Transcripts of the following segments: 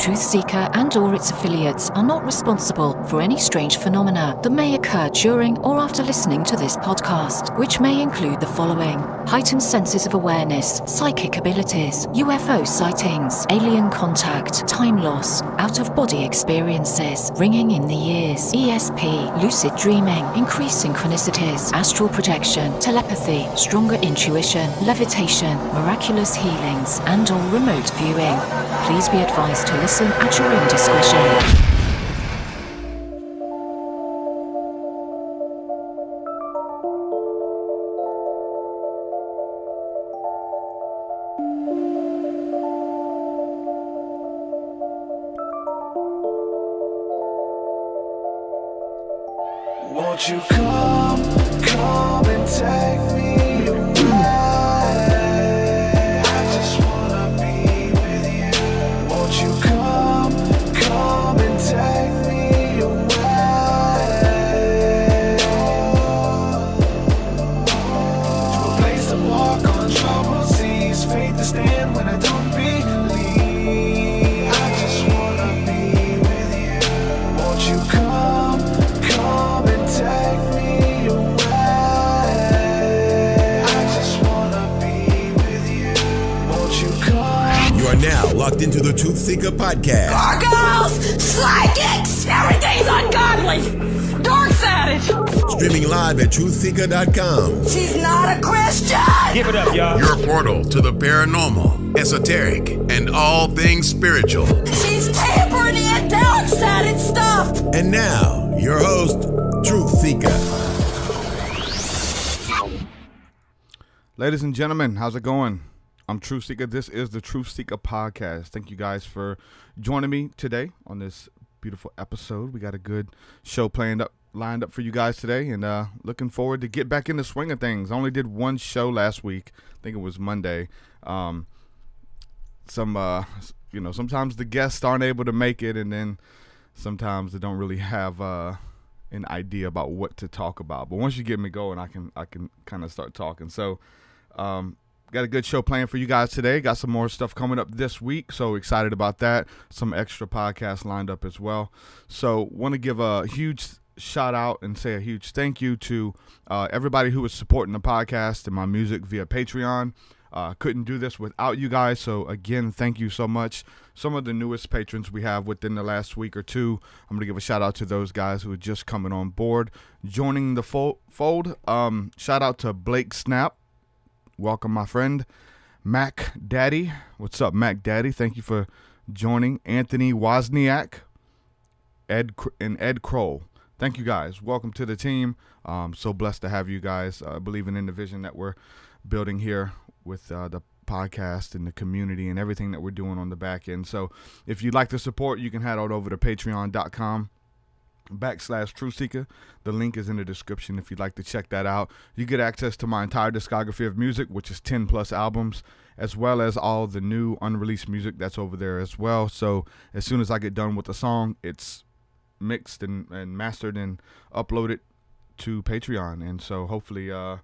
TruthSeekah and/or its affiliates are not responsible for any strange phenomena that may occur during or after listening to this podcast, which may include the following: heightened senses of awareness, psychic abilities, UFO sightings, alien contact, time loss, out-of-body experiences, ringing in the ears, ESP, lucid dreaming, increased synchronicities, astral projection, telepathy, stronger intuition, levitation, miraculous healings, and/or remote viewing. Please be advised to listen at your own discretion. Won't you come and take me away? I just wanna be with you. Won't you come and take me away? To a place to walk on troubled seas, faith to stand when I don't believe. I just wanna be with you. Won't you come and take me away? I just wanna be with you. Won't you come? You are now locked into the TruthSeekah podcast. Gargoyles, psychics, everything's ungodly. Dark savage. Streaming live at TruthSeekah.com. She's not a Christian. Give it up, y'all. Your portal to the paranormal, esoteric, and all things spiritual. She's tampering in dark sided stuff. And now, your host, TruthSeekah. Ladies and gentlemen, how's it going? I'm TruthSeekah. This is the TruthSeekah podcast. Thank you guys for joining me today on this beautiful episode. We got a good show lined up for you guys today, and looking forward to get back in the swing of things. I only did one show last week. I think it was Monday. Sometimes the guests aren't able to make it, and then sometimes they don't really have an idea about what to talk about. But once you get me going, I can kind of start talking. So got a good show planned for you guys today. Got some more stuff coming up this week, so excited about that. Some extra podcasts lined up as well. So want to give a huge shout out and say a huge thank you to everybody who is supporting the podcast and my music via Patreon. Couldn't do this without you guys, so again, thank you so much. Some of the newest patrons we have within the last week or two, I'm going to give a shout out to those guys who are just coming on board, joining the fold. Shout out to Blake Snap. Welcome, my friend. Mac Daddy. What's up, Mac Daddy? Thank you for joining. Anthony Wozniak, Ed Kroll. Thank you guys. Welcome to the team. So blessed to have you guys believing in the vision that we're building here with the podcast and the community and everything that we're doing on the back end. So if you'd like to support, you can head out over to patreon.com/TruthSeekah. The link is in the description if you'd like to check that out. You get access to my entire discography of music, which is 10 plus albums, as well as all the new unreleased music that's over there as well. So as soon as I get done with the song, it's mixed and mastered and uploaded to Patreon. And so hopefully you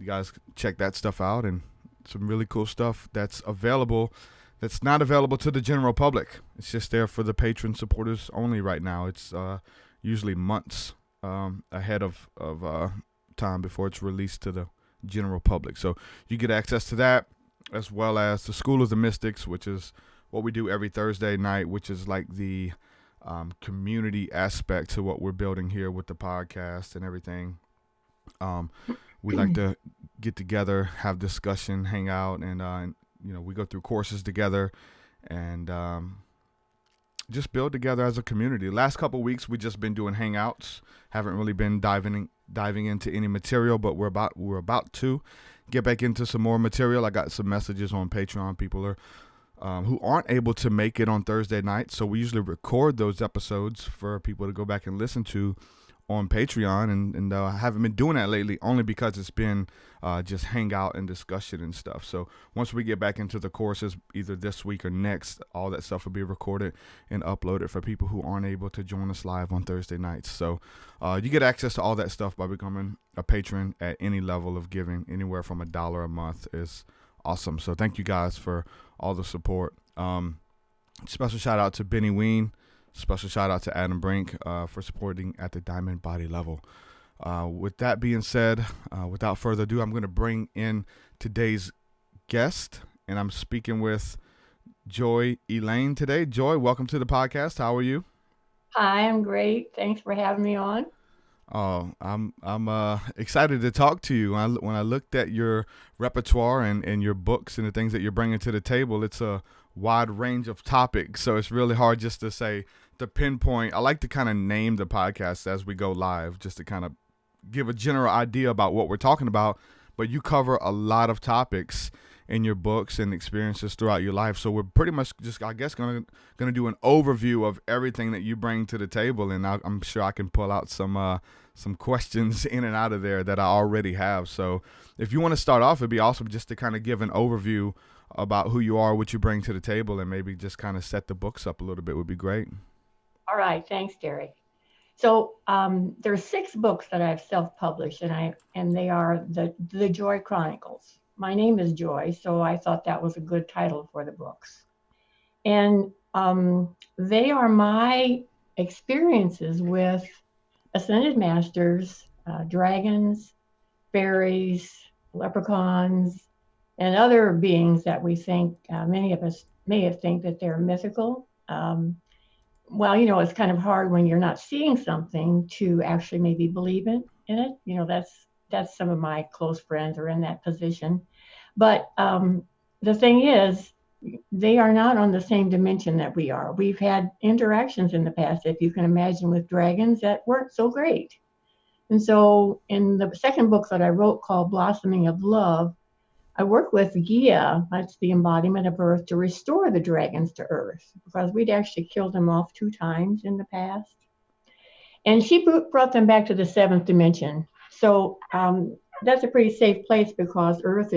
guys check that stuff out, and some really cool stuff that's available that's not available to the general public. It's just there for the patron supporters only right now. It's usually months ahead of time before it's released to the general public. So you get access to that, as well as the School of the Mystics, which is what we do every Thursday night, which is like the community aspect to what we're building here with the podcast and everything. We like to get together, have discussion, hang out, and we go through courses together and just build together as a community. The last couple of weeks we just been doing hangouts. Haven't really been diving into any material, but we're about to get back into some more material. I got some messages on Patreon. People are who aren't able to make it on Thursday night, so we usually record those episodes for people to go back and listen to on Patreon, and I haven't been doing that lately, only because it's been just hangout and discussion and stuff. So once we get back into the courses, either this week or next, all that stuff will be recorded and uploaded for people who aren't able to join us live on Thursday nights. So you get access to all that stuff by becoming a patron at any level of giving. Anywhere from $1 a month is awesome. So thank you guys for all the support. Special shout out to Benny Ween. Special shout out to Adam Brink for supporting at the Diamond Body level. With that being said, without further ado, I'm going to bring in today's guest, and I'm speaking with Joy Elaine today. Joy, welcome to the podcast. How are you? Hi, I'm great. Thanks for having me on. Oh, I'm excited to talk to you. When I looked at your repertoire and your books and the things that you're bringing to the table, it's a wide range of topics. So it's really hard just to pinpoint. I like to kind of name the podcast as we go live, just to kind of give a general idea about what we're talking about. But you cover a lot of topics in your books and experiences throughout your life. So we're pretty much just, I guess, gonna do an overview of everything that you bring to the table, and I'm sure I can pull out some questions in and out of there that I already have. So if you want to start off, it'd be awesome just to kind of give an overview about who you are, what you bring to the table, and maybe just kind of set the books up a little bit would be great. All right, thanks, Derek. So there's 6 books that I've self-published, and they are the Joy Chronicles. My name is Joy, so I thought that was a good title for the books. And they are my experiences with ascended masters, dragons, fairies, leprechauns, and other beings that we think, many of us may have think that they're mythical. Well, it's kind of hard when you're not seeing something to actually maybe believe in it. That's some of my close friends are in that position. But the thing is, they are not on the same dimension that we are. We've had interactions in the past, if you can imagine, with dragons that weren't so great. And so in the second book that I wrote called Blossoming of Love, I work with Gia, that's the embodiment of Earth, to restore the dragons to Earth, because we'd actually killed them off 2 times in the past. And she brought them back to the 7th dimension. So that's a pretty safe place, because Earth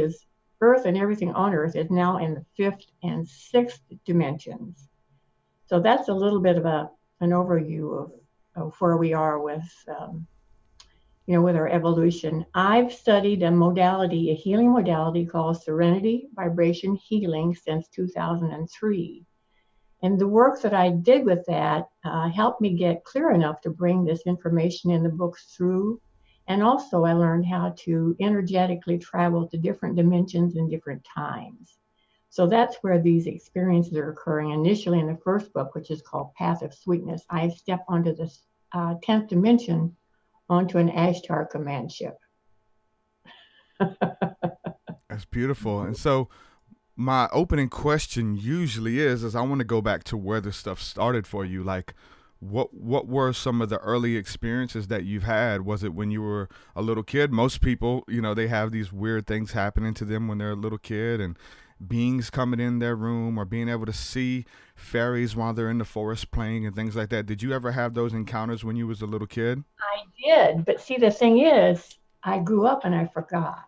and everything on Earth is now in the 5th and 6th dimensions. So that's a little bit of an overview of where we are with with our evolution. I've studied a healing modality called Serenity Vibration Healing since 2003. And the work that I did with that helped me get clear enough to bring this information in the books through. And also I learned how to energetically travel to different dimensions and different times. So that's where these experiences are occurring. Initially in the first book, which is called Path of Sweetness, I step onto this 10th dimension, onto an Ashtar command ship. That's beautiful. And so my opening question usually is I want to go back to where this stuff started for you. Like, what were some of the early experiences that you've had? Was it when you were a little kid? Most people, they have these weird things happening to them when they're a little kid, and beings coming in their room, or being able to see fairies while they're in the forest playing and things like that. Did you ever have those encounters when you was a little kid? I did, but see, the thing is, I grew up and I forgot.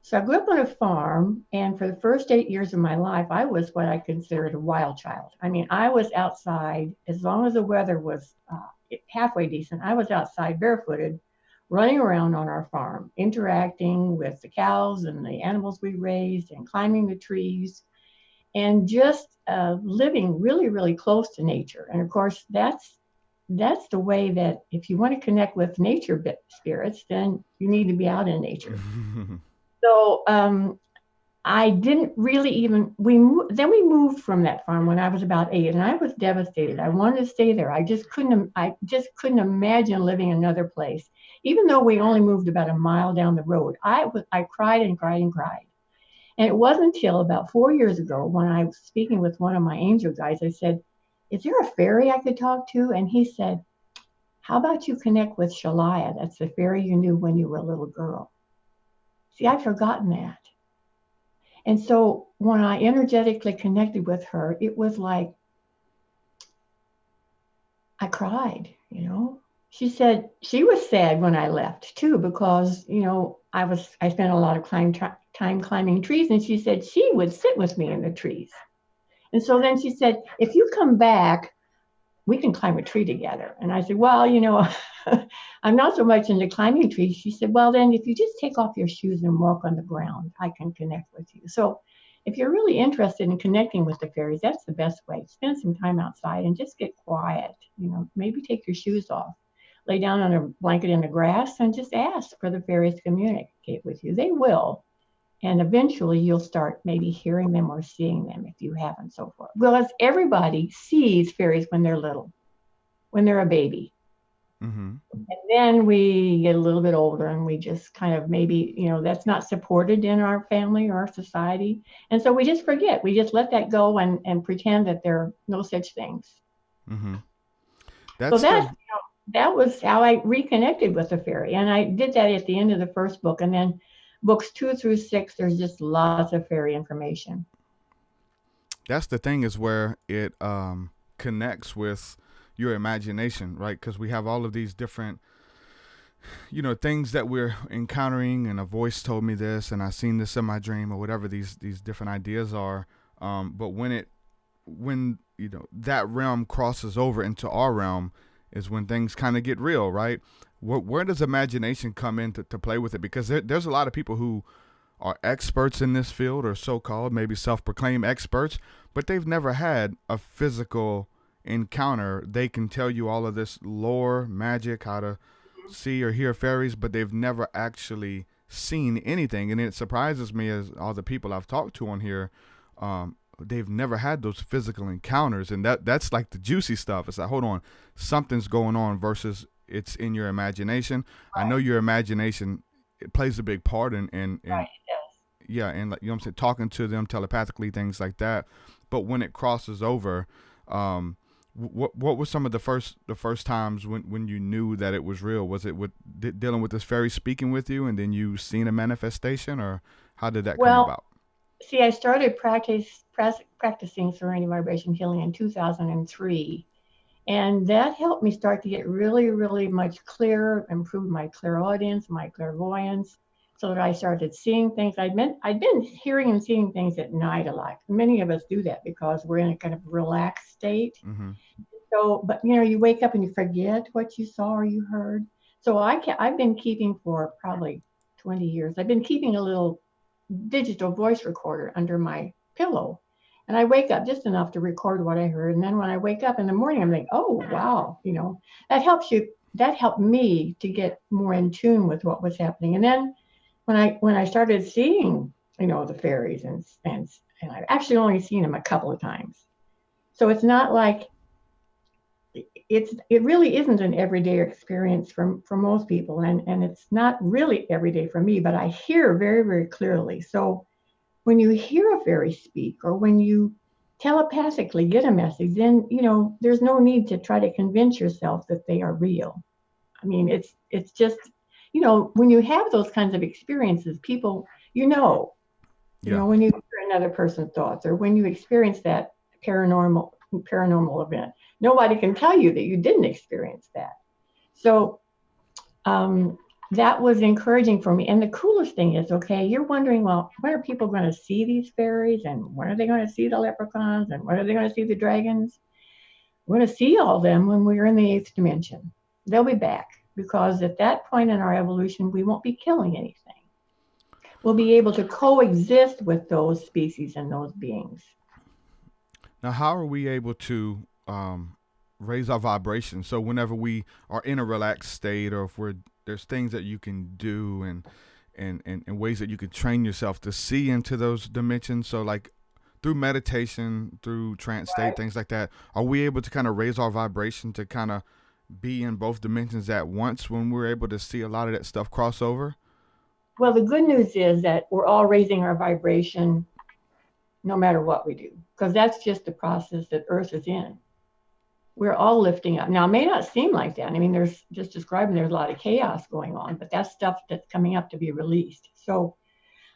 So I grew up on a farm, and for the first 8 years of my life, I was what I considered a wild child. I mean, I was outside, as long as the weather was halfway decent, I was outside barefooted, running around on our farm, interacting with the cows and the animals we raised, and climbing the trees, and just living really, really close to nature. And of course, that's the way that if you want to connect with nature spirits, then you need to be out in nature. So I didn't really even, we moved from that farm when I was about 8, and I was devastated. I wanted to stay there. I just couldn't imagine living another place. Even though we only moved about a mile down the road, I cried and cried and cried. And it wasn't until about 4 years ago, when I was speaking with one of my angel guys, I said, "Is there a fairy I could talk to?" And he said, "How about you connect with Shalaya? That's the fairy you knew when you were a little girl." See, I'd forgotten that. And so when I energetically connected with her, it was like, I cried, She said she was sad when I left too, because, I spent a lot of time climbing trees, and she said she would sit with me in the trees. And so then she said, "If you come back, we can climb a tree together." And I said, "Well, I'm not so much into climbing trees." She said, "Well, then if you just take off your shoes and walk on the ground, I can connect with you." So if you're really interested in connecting with the fairies, that's the best way. Spend some time outside and just get quiet. Maybe take your shoes off, lay down on a blanket in the grass, and just ask for the fairies to communicate with you. They will. And eventually you'll start maybe hearing them or seeing them if you haven't so far. Well, as everybody sees fairies when they're little, when they're a baby. Mm-hmm. And then we get a little bit older and we just kind of maybe, that's not supported in our family or our society. And so we just forget. We just let that go and pretend that there are no such things. Mm-hmm. That was how I reconnected with the fairy. And I did that at the end of the first book. And then books 2 through 6, there's just lots of fairy information. That's the thing, is where it connects with your imagination, right? Because we have all of these different, things that we're encountering, and a voice told me this, and I seen this in my dream, or whatever these different ideas are. But when that realm crosses over into our realm, is when things kind of get real, right? Where does imagination come in to play with it? Because there's a lot of people who are experts in this field, or so-called, maybe self-proclaimed experts, but they've never had a physical encounter. They can tell you all of this lore, magic, how to see or hear fairies, but they've never actually seen anything. And it surprises me, as all the people I've talked to on here, they've never had those physical encounters. And that's like the juicy stuff. It's like, hold on, something's going on, versus it's in your imagination. Right. I know your imagination, it plays a big part in right, it yeah, and like, I'm saying, talking to them telepathically, things like that. But when it crosses over, what were some of the first times when you knew that it was real? Was it dealing with this fairy speaking with you, and then you seen a manifestation, or how did that come about? See, I started practicing serenity vibration healing in 2003, and that helped me start to get really, really much clearer, improve my clairaudience, my clairvoyance, so that I started seeing things. I'd been hearing and seeing things at night a lot. Many of us do that because we're in a kind of relaxed state. Mm-hmm. So, but you wake up and you forget what you saw or you heard. So I've been keeping, for probably 20 years, I've been keeping a little digital voice recorder under my pillow. And I wake up just enough to record what I heard. And then when I wake up in the morning, I'm like, oh, wow, that helped me to get more in tune with what was happening. And then when I started seeing, the fairies, and I've actually only seen them a couple of times. So it's not like, it really isn't an everyday experience for most people. And it's not really everyday for me, but I hear very, very clearly. So when you hear a fairy speak, or when you telepathically get a message, then, there's no need to try to convince yourself that they are real. I mean, it's just, when you have those kinds of experiences, people, when you hear another person's thoughts, or when you experience that paranormal event, nobody can tell you that you didn't experience that. So that was encouraging for me. And the coolest thing is, okay, you're wondering, well, when are people going to see these fairies? And when are they going to see the leprechauns? And when are they going to see the dragons? We're going to see all of them when we're in the 8th dimension. They'll be back, because at that point in our evolution, we won't be killing anything. We'll be able to coexist with those species and those beings. Now, how are we able to raise our vibration? So whenever we are in a relaxed state, or if there's things that you can do and ways that you can train yourself to see into those dimensions. So like through meditation, through trance state, things like that, are we able to kind of raise our vibration to kind of be in both dimensions at once when we're able to see a lot of that stuff cross over? Well, the good news is that we're all raising our vibration no matter what we do, because that's just the process that Earth is in. We're all lifting up. Now, it may not seem like that. I mean, there's a lot of chaos going on, but that's stuff that's coming up to be released. So,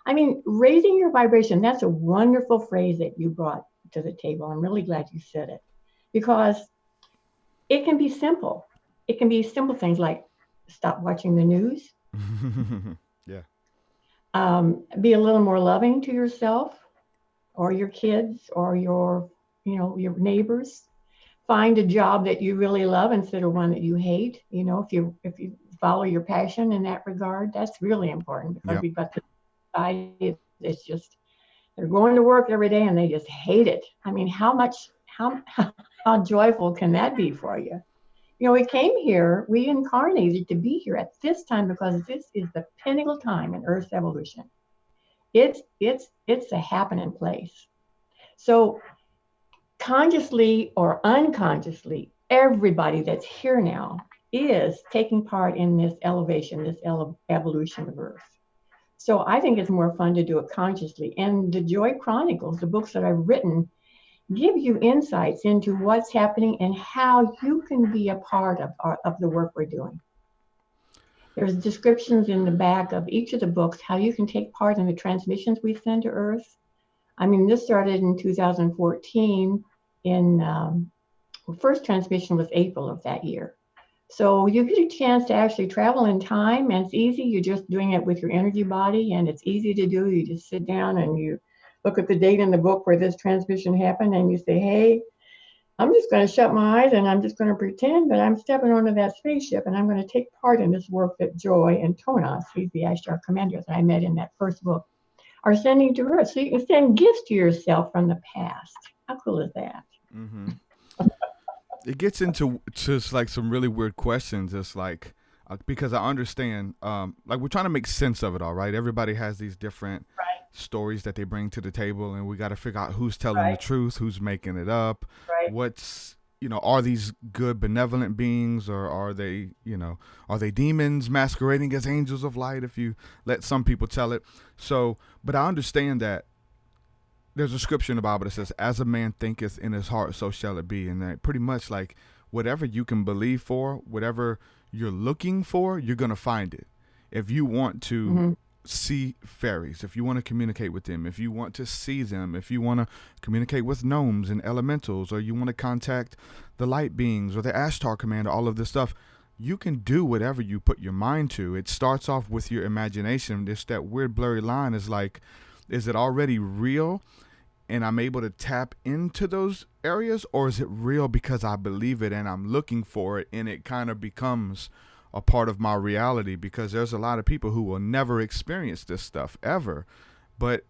I mean, raising your vibration, that's a wonderful phrase that you brought to the table. I'm really glad you said it, because it can be simple. It can be simple things like stop watching the news. Yeah. Be a little more loving to yourself, or your kids, or your neighbors. Find a job that you really love instead of one that you hate. If you follow your passion in that regard, that's really important, because we've got the society that's just They're going to work every day and they just hate it. I mean, how joyful can that be for you? You know, we came here, we incarnated to be here at this time because this is the pinnacle time in Earth's evolution. It's a happening place. So consciously or unconsciously, everybody that's here now is taking part in this elevation, this evolution of Earth. So I think it's more fun to do it consciously. And the Joy Chronicles, the books that I've written, give you insights into what's happening and how you can be a part of the work we're doing. There's descriptions in the back of each of the books, how you can take part in the transmissions we send to Earth. I mean, this started in 2014 first transmission was April of that year. So you get a chance to actually travel in time, and it's easy. You're just doing it with your energy body, and it's easy to do. You just sit down and you look at the date in the book where this transmission happened, and you say, hey, I'm just going to shut my eyes and I'm just going to pretend that I'm stepping onto that spaceship and I'm going to take part in this work that Joy and Tonas, he's the Ashtar commander that I met in that first book, are sending to Earth. So you can send gifts to yourself from the past. How cool is that? Mm-hmm. It gets into just like some really weird questions. It's like, because I understand, like we're trying to make sense of it all, right? Everybody has these different stories that they bring to the table, and we got to figure out who's telling the truth, who's making it up, what's, are these good benevolent beings, or are they demons masquerading as angels of light, if you let some people tell it. So, but I understand that there's a scripture in the Bible that says, as a man thinketh in his heart, so shall it be. And that pretty much like whatever you can believe for, whatever you're looking for, you're going to find it. If you want to see fairies, if you want to communicate with them, if you want to see them, if you want to communicate with gnomes and elementals, or you want to contact the light beings or the Ashtar commander, all of this stuff, you can do whatever you put your mind to. It starts off with your imagination. It's that weird blurry line is like, is it already real and I'm able to tap into those areas, or is it real because I believe it and I'm looking for it and it kind of becomes a part of my reality? Because there's a lot of people who will never experience this stuff ever, but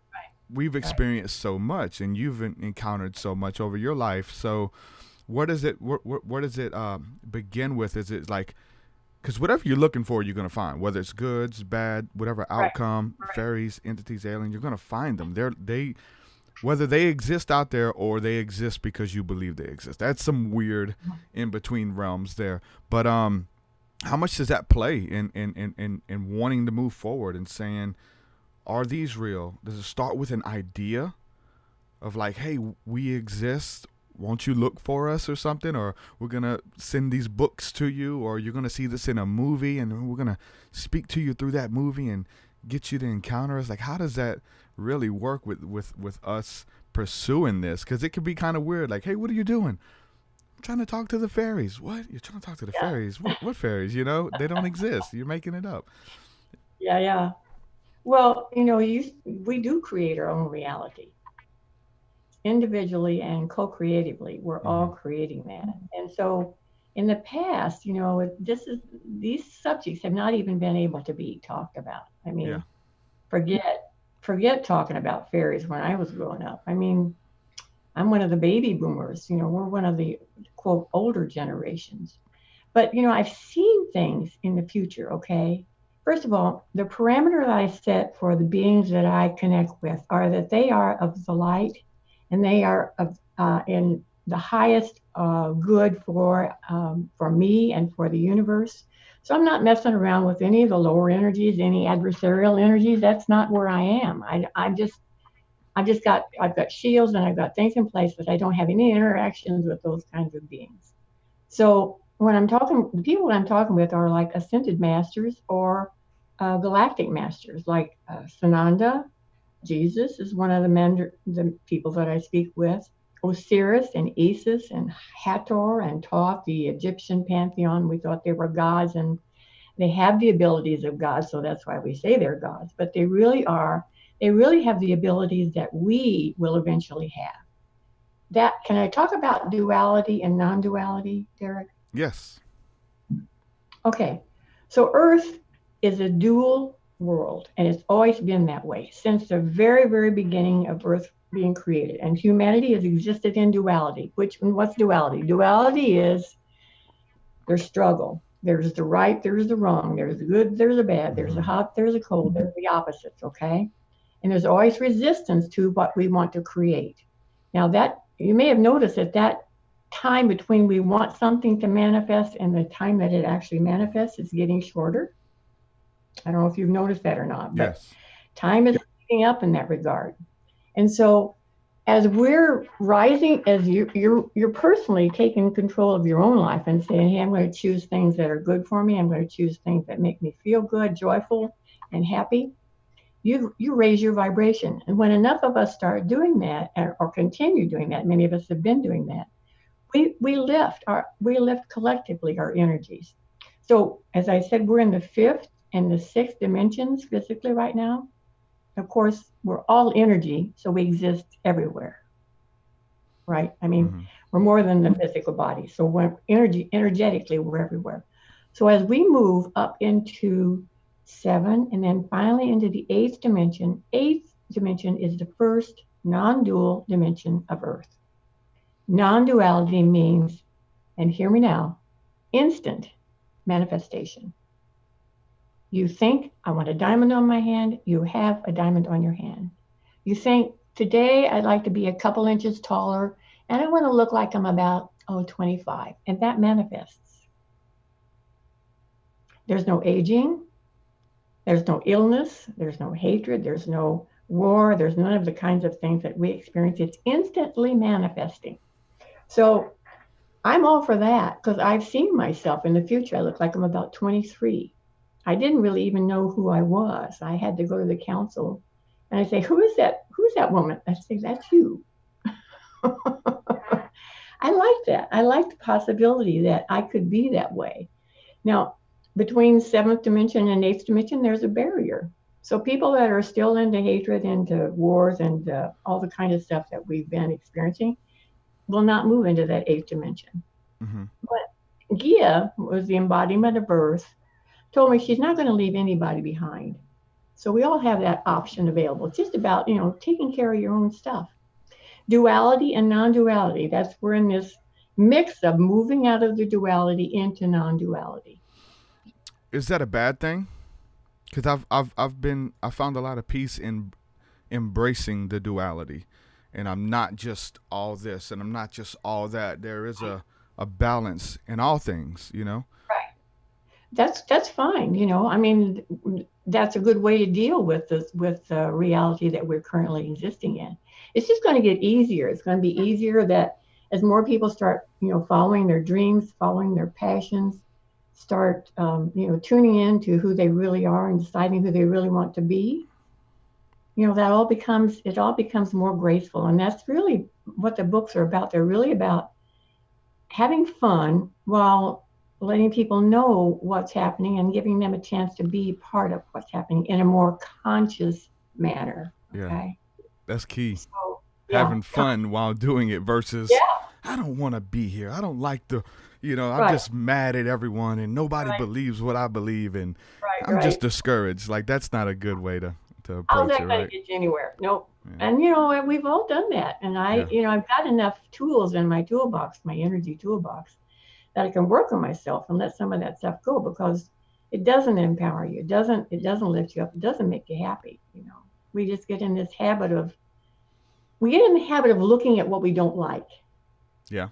we've experienced so much, and you've encountered so much over your life. So where does it begin with? Is it like, because whatever you're looking for, you're going to find, whether it's goods, bad, whatever outcome, fairies, entities, alien, you're going to find them. Whether they exist out there or they exist because you believe they exist. That's some weird in between realms there. But how much does that play in wanting to move forward and saying, are these real? Does it start with an idea of like, hey, we exist, won't you look for us or something? Or we're going to send these books to you, or you're going to see this in a movie and we're going to speak to you through that movie and get you to encounter us? Like, how does that really work with us pursuing this? Because it could be kind of weird. Like, hey, what are you doing? I'm trying to talk to the fairies. What? You're trying to talk to the fairies? What fairies? They don't exist. You're making it up. Yeah. Well, we do create our own reality. Individually and co-creatively, we're all creating that. And so in the past, these subjects have not even been able to be talked about. I mean, forget talking about fairies when I was growing up. I mean, I'm one of the baby boomers, we're one of the quote older generations. But I've seen things in the future, okay? First of all, the parameter that I set for the beings that I connect with are that they are of the light, and they are in the highest good for me and for the universe. So I'm not messing around with any of the lower energies, any adversarial energies. That's not where I am. I've got shields and I've got things in place, but I don't have any interactions with those kinds of beings. So when I'm talking, the people I'm talking with are like ascended masters or galactic masters, like Sananda. Jesus is one of the people that I speak with. Osiris and Isis and Hathor and Thoth, the Egyptian pantheon. We thought they were gods, and they have the abilities of gods, so that's why we say they're gods. But they really are. They really have the abilities that we will eventually have. Can I talk about duality and non-duality, Derek? Yes. Okay. So Earth is a dual world, and it's always been that way since the very, very beginning of Earth being created. And humanity has existed in duality. What's duality? Duality is there's struggle. There's the right, there's the wrong, there's the good, there's the bad, there's the hot, there's the cold, there's the opposites, okay? And there's always resistance to what we want to create. Now that, you may have noticed that time between we want something to manifest and the time that it actually manifests is getting shorter. I don't know if you've noticed that or not, but Yes. time is speeding up in that regard. And so as we're rising, as you're personally taking control of your own life and saying, hey, I'm going to choose things that are good for me. I'm going to choose things that make me feel good, joyful, and happy. You raise your vibration. And when enough of us start doing that or continue doing that, many of us have been doing that, we lift collectively our energies. So as I said, we're in the 5th and the 6th dimensions physically right now. Of course, we're all energy, so we exist everywhere, right? I mean, we're more than the physical body. So we're energetically, we're everywhere. So as we move up into 7 and then finally into the 8th dimension is the first non-dual dimension of Earth. Non-duality means, and hear me now, instant manifestation. You think, I want a diamond on my hand, you have a diamond on your hand. You think, today I'd like to be a couple inches taller and I want to look like I'm about, 25. And that manifests. There's no aging, there's no illness, there's no hatred, there's no war, there's none of the kinds of things that we experience. It's instantly manifesting. So I'm all for that because I've seen myself in the future. I look like I'm about 23. I didn't really even know who I was. I had to go to the council and I say, who's that woman? I say, that's you. I like that. I like the possibility that I could be that way. Now, between 7th dimension and 8th dimension, there's a barrier. So people that are still into hatred, into wars, and all the kind of stuff that we've been experiencing will not move into that 8th dimension. But Gia was the embodiment of Earth, told me she's not going to leave anybody behind. So we all have that option available. It's just about, taking care of your own stuff. Duality and non-duality, we're in this mix of moving out of the duality into non-duality. Is that a bad thing? Because I found a lot of peace in embracing the duality, and I'm not just all this and I'm not just all that. There is a balance in all things, Right. That's fine. I mean, that's a good way to deal with the reality that we're currently existing in. It's just going to get easier. It's going to be easier that as more people start, following their dreams, following their passions, start, tuning in to who they really are and deciding who they really want to be. It all becomes more graceful. And that's really what the books are about. They're really about having fun while letting people know what's happening and giving them a chance to be part of what's happening in a more conscious manner. Okay? Yeah, that's key. So, having fun while doing it versus, I don't want to be here. I don't like I'm just mad at everyone and nobody believes what I believe, and I'm just discouraged. Like, that's not a good way to approach how's that it, going to get you anywhere? Nope. Yeah. And we've all done that. And I've got enough tools in my toolbox, my energy toolbox, that I can work on myself and let some of that stuff go, because it doesn't empower you. It doesn't lift you up. It doesn't make you happy. We just get in this habit of looking at what we don't like. Yeah.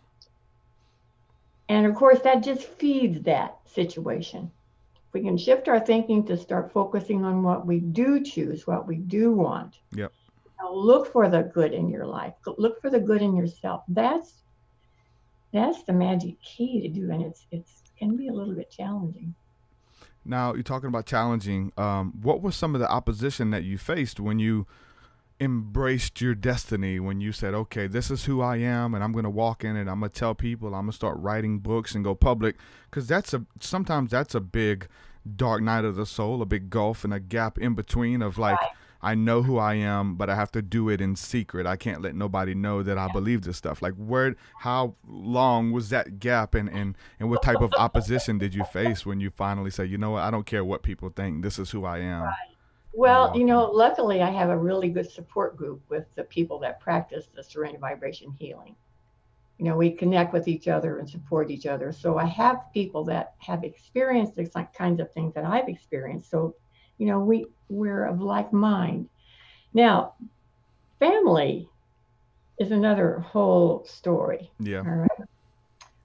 And of course, that just feeds that situation. If we can shift our thinking to start focusing on what we do choose, what we do want. Yep. Look for the good in your life. Look for the good in yourself. That's the magic key to do, and it can be a little bit challenging. Now, you're talking about challenging. What was some of the opposition that you faced when you embraced your destiny, when you said, okay, this is who I am and I'm going to walk in it, I'm going to tell people, I'm going to start writing books and go public? Because sometimes that's a big dark night of the soul, a big gulf and a gap in between of like, I know who I am, but I have to do it in secret. I can't let nobody know that I believe this stuff. Like, how long was that gap, and what type of opposition did you face when you finally say, you know what, I don't care what people think, this is who I am? Well, luckily I have a really good support group with the people that practice the serene vibration healing. We connect with each other and support each other. So I have people that have experienced the kinds of things that I've experienced. So, we're of like mind. Now, family is another whole story. Yeah. All right.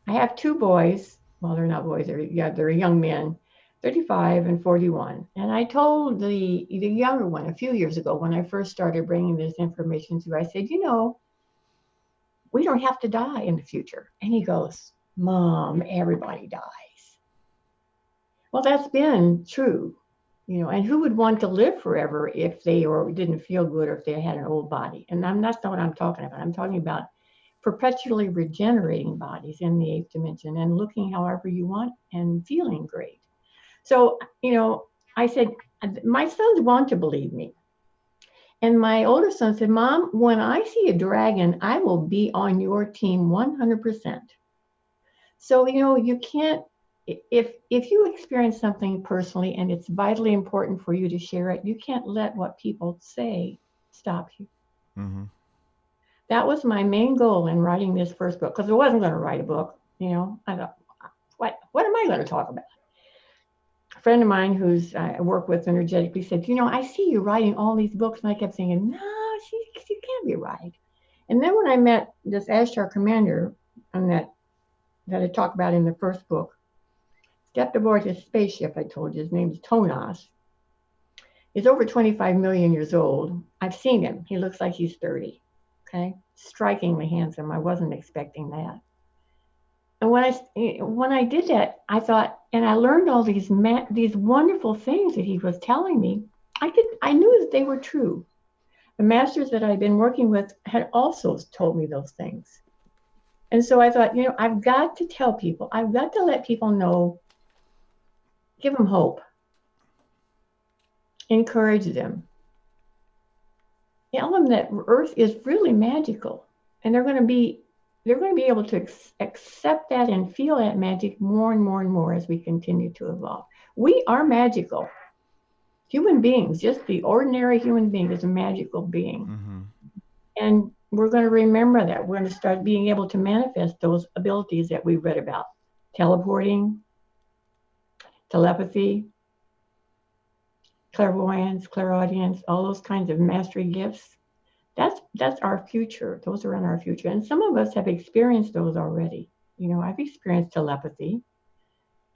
I have two boys. Well, they're not boys. They're young men, 35 and 41. And I told the younger one a few years ago when I first started bringing this information to, I said, we don't have to die in the future. And he goes, Mom, everybody dies. Well, that's been true, and who would want to live forever if they or didn't feel good or if they had an old body? And that's not what I'm talking about. I'm talking about perpetually regenerating bodies in the eighth dimension and looking however you want and feeling great. So, I said, my sons want to believe me. And my older son said, Mom, when I see a dragon, I will be on your team 100%. So, you can't, if you experience something personally and it's vitally important for you to share it, you can't let what people say stop you. Mm-hmm. That was my main goal in writing this first book, because I wasn't going to write a book. I thought, what am I going to talk about? A friend of mine who's I work with energetically said, I see you writing all these books. And I kept thinking, no, she can't be right. And then when I met this Ashtar commander on that I talked about in the first book, stepped aboard his spaceship, I told you, his name is Tonas. He's over 25 million years old. I've seen him. He looks like he's 30. Okay, strikingly handsome. I wasn't expecting that. And when I did that, I thought, and I learned all these wonderful things that he was telling me. I knew that they were true. The masters that I'd been working with had also told me those things. And so I thought, I've got to tell people. I've got to let people know. Give them hope. Encourage them. Tell them that Earth is really magical, and they're going to be able to accept that and feel that magic more and more and more as we continue to evolve. We are magical. Human beings, just the ordinary human being is a magical being. Mm-hmm. And we're going to remember that. We're going to start being able to manifest those abilities that we read about. Teleporting, telepathy, clairvoyance, clairaudience, all those kinds of mastery gifts. That's our future. Those are in our future. And some of us have experienced those already. I've experienced telepathy.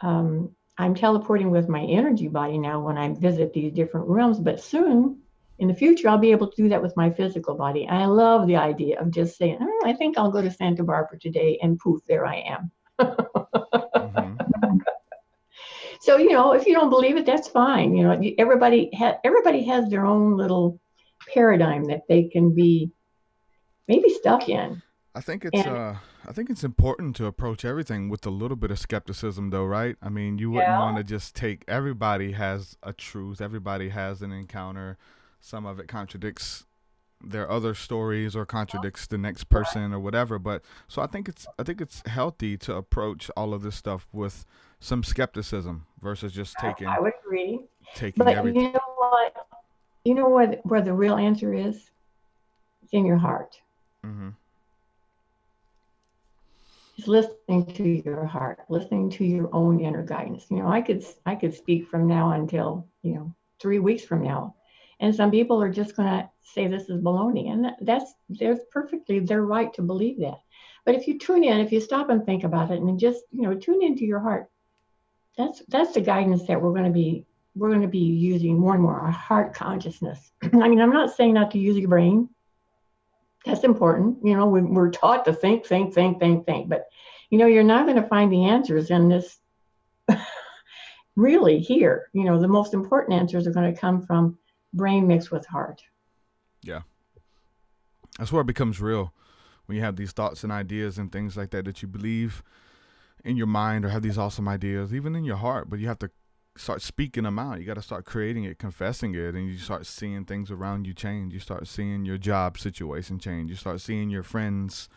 I'm teleporting with my energy body now when I visit these different realms, but soon in the future, I'll be able to do that with my physical body. I love the idea of just saying, I think I'll go to Santa Barbara today, and poof, there I am. Mm-hmm. So, if you don't believe it, that's fine. Everybody has their own little paradigm that they can be maybe stuck in. I think it's important to approach everything with a little bit of skepticism, though, right? I mean, you wouldn't want to just take, everybody has a truth, everybody has an encounter. Some of it contradicts their other stories or contradicts the next person or whatever. But so I think it's healthy to approach all of this stuff with some skepticism versus just taking. I would agree. Taking everything. You know what? You know where the real answer is? It's in your heart. Mm-hmm. Just listening to your heart, listening to your own inner guidance. I could speak from now until 3 weeks from now, and some people are just going to say this is baloney, and there's perfectly their right to believe that. But if you tune in, if you stop and think about it, and just tune into your heart, that's the guidance that we're going to be using more and more, our heart consciousness. I mean, I'm not saying not to use your brain. That's important. We're taught to think, but you're not going to find the answers in this really here. The most important answers are going to come from brain mixed with heart. Yeah. That's where it becomes real. When you have these thoughts and ideas and things like that you believe in your mind, or have these awesome ideas, even in your heart, but you have to start speaking them out. You got to start creating it, confessing it, and you start seeing things around you change. You start seeing your job situation change. You start seeing your friends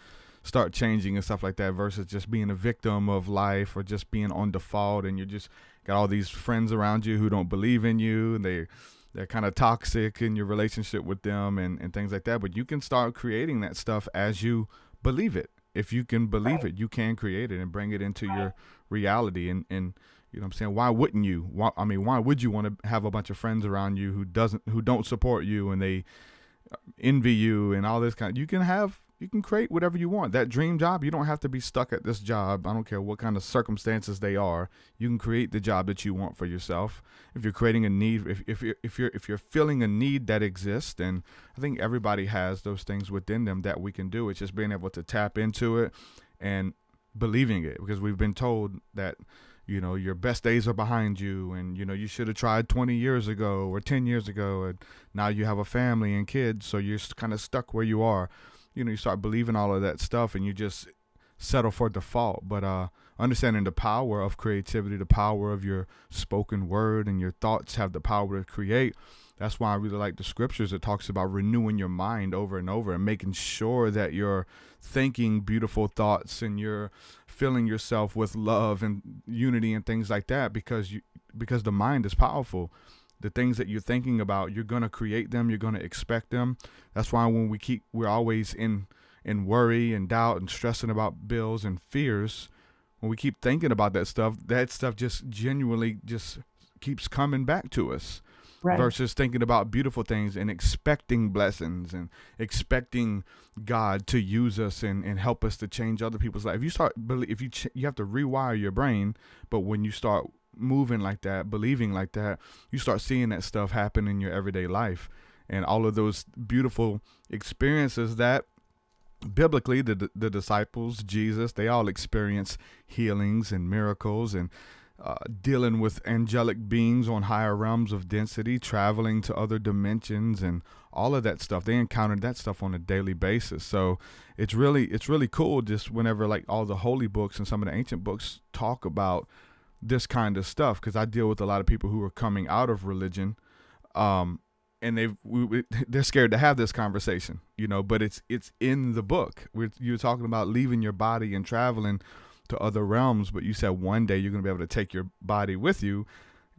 start changing and stuff like that, versus just being a victim of life or just being on default, and you just got all these friends around you who don't believe in you, and they they're kind of toxic in your relationship with them and things like that. But you can start creating that stuff as you believe it. If you can believe it, you can create it and bring it into your reality. And you know what I'm saying? Why wouldn't you? Why would you want to have a bunch of friends around you who don't support you and they envy you and all this kind of, you can create whatever you want. That dream job, you don't have to be stuck at this job. I don't care what kind of circumstances they are. You can create the job that you want for yourself. If you're creating a need, if you're feeling a need that exists, and I think everybody has those things within them that we can do. It's just being able to tap into it and believing it, because we've been told that, you know, your best days are behind you, and, you know, you should have tried 20 years ago or 10 years ago, and now you have a family and kids, so you're kind of stuck where you are. You know, you start believing all of that stuff and you just settle for default. But understanding the power of creativity, the power of your spoken word, and your thoughts have the power to create. That's why I really like the scriptures. It talks about renewing your mind over and over and making sure that you're thinking beautiful thoughts and you're filling yourself with love and unity and things like that, because the mind is powerful. The things that you're thinking about, you're going to create them. You're going to expect them. That's why when we're always in worry and doubt and stressing about bills and fears, when we keep thinking about that stuff just genuinely just keeps coming back to us. Right. Versus thinking about beautiful things and expecting blessings and expecting God to use us and help us to change other people's life. You have to rewire your brain, but when you start moving like that, believing like that, you start seeing that stuff happen in your everyday life, and all of those beautiful experiences that biblically the disciples, Jesus, they all experience healings and miracles and dealing with angelic beings on higher realms of density, traveling to other dimensions, and all of that stuff. They encountered that stuff on a daily basis. So it's really cool just whenever like all the holy books and some of the ancient books talk about this kind of stuff, because I deal with a lot of people who are coming out of religion, and they're scared to have this conversation, you know. But it's in the book. You're talking about leaving your body and traveling to other realms, but you said one day you're going to be able to take your body with you.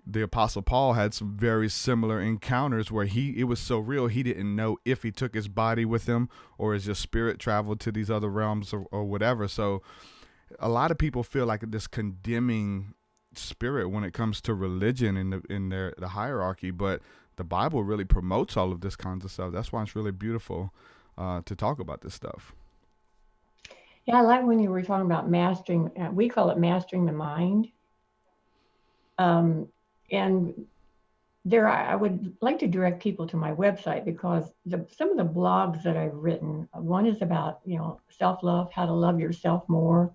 The Apostle Paul had some very similar encounters where it was so real he didn't know if he took his body with him or as his spirit traveled to these other realms or whatever. So a lot of people feel like this condemning spirit when it comes to religion in the hierarchy, but the Bible really promotes all of this kinds of stuff. That's why it's really beautiful to talk about this stuff. Yeah, I like when you were talking about mastering. We call it mastering the mind. And I would like to direct people to my website, because some of the blogs that I've written, one is about, you know, self-love, how to love yourself more,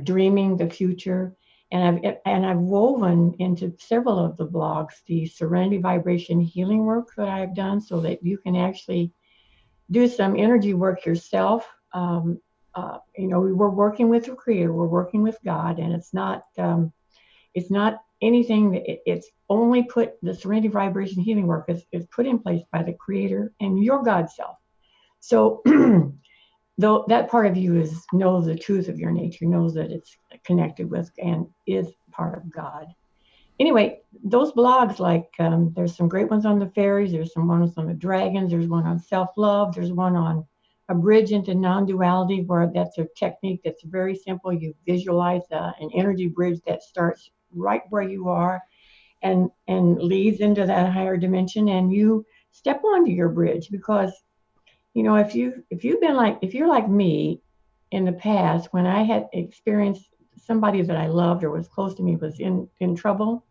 dreaming the future. And I've woven into several of the blogs the serenity vibration healing work that I've done, so that you can actually do some energy work yourself. You know, we're working with the Creator, we're working with God, and it's not anything that it's only the serenity vibration healing work is put in place by the Creator and your God self. So though that part of you knows the truth of your nature, knows that it's connected with and is part of God. Anyway, those blogs, like there's some great ones on the fairies, there's some ones on the dragons, there's one on self-love, there's one on a bridge into non-duality, where that's a technique that's very simple. You visualize an energy bridge that starts right where you are and leads into that higher dimension, and you step onto your bridge. Because, you know, if you're like me in the past, when I had experienced somebody that I loved or was close to me was in trouble,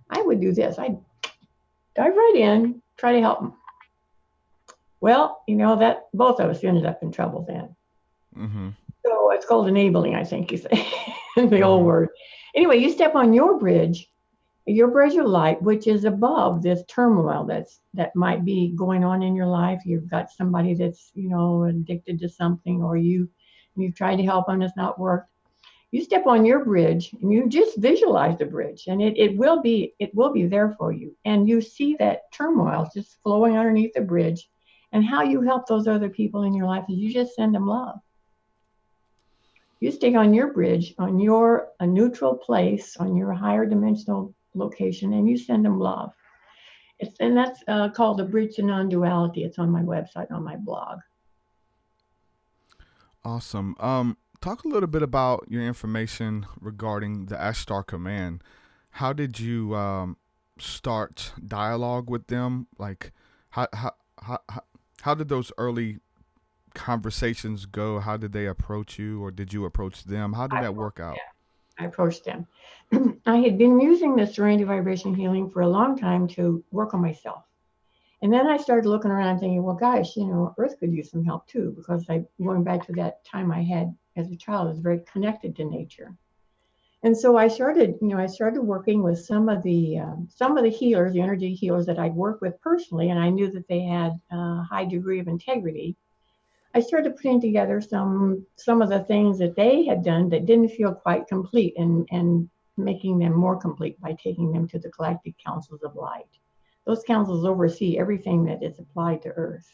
I would do this. I'd dive right in, try to help them. Well, you know, that both of us ended up in trouble then. Mm-hmm. So it's called enabling, I think you say, the old word. Anyway, you step on your bridge of light, which is above this turmoil that might be going on in your life. You've got somebody that's, you know, addicted to something, or you've tried to help them, it's not worked. You step on your bridge and you just visualize the bridge, and it will be there for you. And you see that turmoil just flowing underneath the bridge. And how you help those other people in your life is you just send them love. You stay on your bridge, on a neutral place, on your higher dimensional location, and you send them love. That's called The Bridge to Non-Duality. It's on my website, on my blog. Awesome. Talk a little bit about your information regarding the Ashtar command. How did you start dialogue with them? Like, how did those early conversations go? How did they approach you, or did you approach them? How did that work out? I approached them. I had been using the serenity vibration healing for a long time to work on myself. And then I started looking around thinking, well, gosh, Earth could use some help too, because going back to that time I had as a child, I was very connected to nature. And so I started working with some of the healers, the energy healers that I'd worked with personally, and I knew that they had a high degree of integrity. I started putting together some of the things that they had done that didn't feel quite complete, and making them more complete by taking them to the galactic councils of light. Those councils oversee everything that is applied to Earth.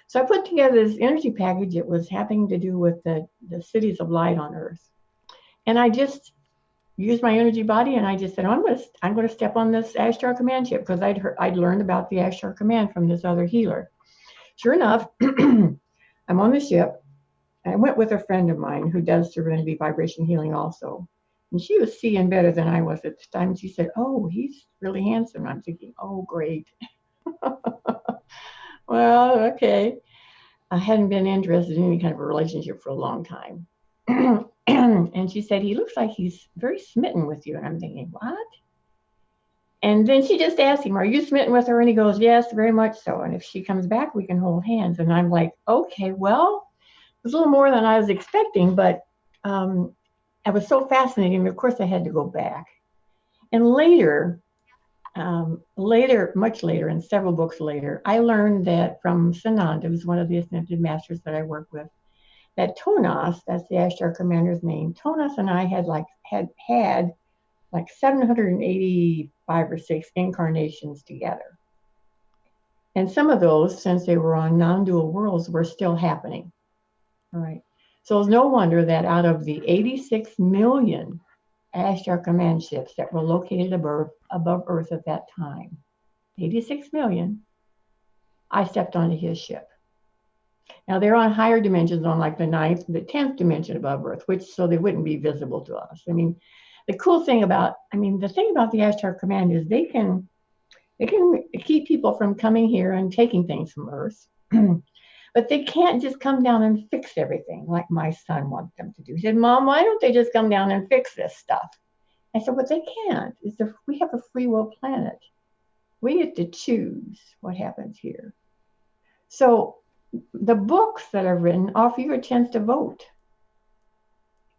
So I put together this energy package that was having to do with the cities of light on Earth. And I just used my energy body, and I just said, I'm going to step on this Ashtar command ship, because I'd learned about the Ashtar command from this other healer. Sure enough, I'm on the ship. I went with a friend of mine who does serenity vibration healing also. And she was seeing better than I was at the time. She said, oh, he's really handsome. I'm thinking, oh, great. Well, okay. I hadn't been interested in any kind of a relationship for a long time. And she said, he looks like he's very smitten with you. And I'm thinking, what? And then she just asked him, are you smitten with her? And he goes, yes, very much so. And if she comes back, we can hold hands. And I'm like, okay, well, it was a little more than I was expecting, but I was so fascinating. Of course, I had to go back. And later, much later, and several books later, I learned that from Sananda, who's one of the ascended masters that I work with, that Tonas, that's the Ashtar commander's name, Tonas and I had 785 or 6 incarnations together. And some of those, since they were on non-dual worlds, were still happening. All right. So it's no wonder that out of the 86 million Ashtar command ships that were located above Earth at that time, 86 million, I stepped onto his ship. Now they're on higher dimensions, on like the 9th, the 10th dimension above Earth, so they wouldn't be visible to us. I mean, the thing about the Ashtar command is they can keep people from coming here and taking things from Earth. But they can't just come down and fix everything like my son wants them to do. He said, Mom, why don't they just come down and fix this stuff? I said, but they can't. We have a free will planet. We get to choose what happens here. So the books that are written offer you a chance to vote.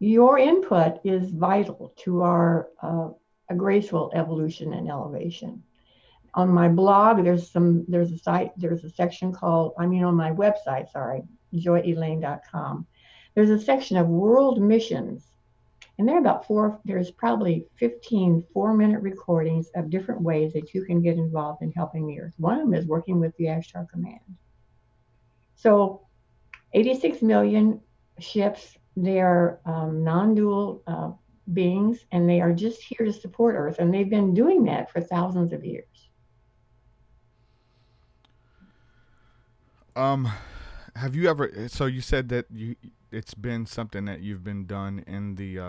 Your input is vital to our a graceful evolution and elevation. On my blog, there's a section called, on my website, joyelaine.com. There's a section of world missions. And there's probably 15 4-minute recordings of different ways that you can get involved in helping the Earth. One of them is working with the Ashtar command. So 86 million ships, they are non-dual beings, and they are just here to support Earth. And they've been doing that for thousands of years. Have you ever? So you said that it's been something that you've been done in the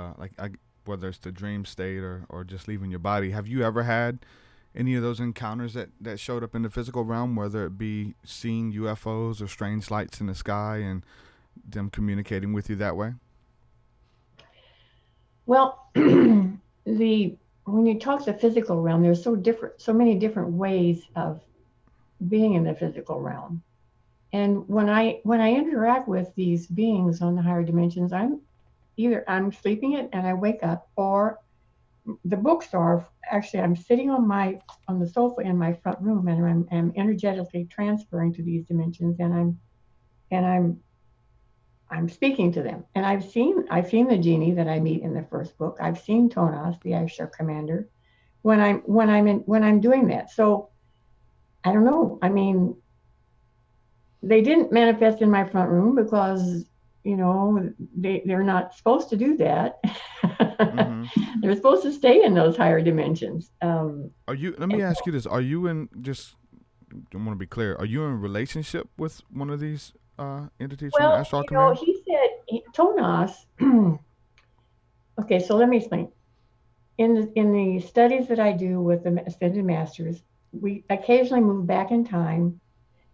whether it's the dream state or just leaving your body. Have you ever had any of those encounters that showed up in the physical realm, whether it be seeing UFOs or strange lights in the sky and them communicating with you that way? Well, when you talk the physical realm, there's so many different ways of being in the physical realm. And when I interact with these beings on the higher dimensions, I'm sleeping it and I wake up, or the books are actually, I'm sitting on the sofa in my front room, and I'm energetically transferring to these dimensions, and I'm speaking to them. And I've seen the genie that I meet in the first book. I've seen Tonas, the Ashtar commander, when I'm doing that. So I don't know. They didn't manifest in my front room because they're not supposed to do that. Mm-hmm. They're supposed to stay in those higher dimensions. Let me ask you this. Are you in, just, I want to be clear, are you in a relationship with one of these entities from the Well, Ashtar Command? he said, Tonas, okay, so let me explain. In the studies that I do with the Ascended Masters, we occasionally move back in time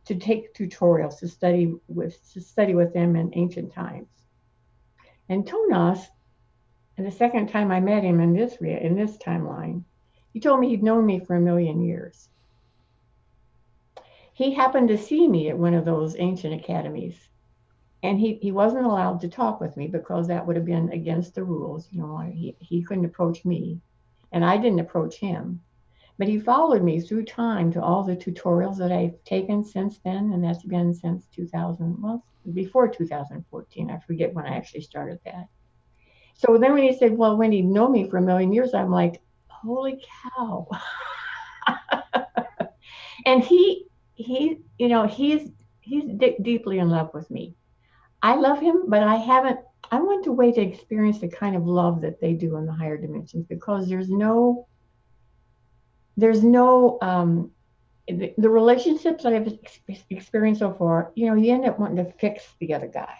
to take tutorials to study with them in ancient times. And Tonas, and the second time I met him in this timeline, he told me he'd known me for 1,000,000 years. He happened to see me at one of those ancient academies, and he wasn't allowed to talk with me because that would have been against the rules. He couldn't approach me, and I didn't approach him. But he followed me through time to all the tutorials that I've taken since then, and that's been since 2000, well, before 2014. I forget when I actually started that. So then when he said, well, when he'd known me for 1,000,000 years, I'm like, holy cow. And he's deeply in love with me. I love him, but I want to wait to experience the kind of love that they do in the higher dimensions, because there's no the relationships that I've experienced so far, you end up wanting to fix the other guy,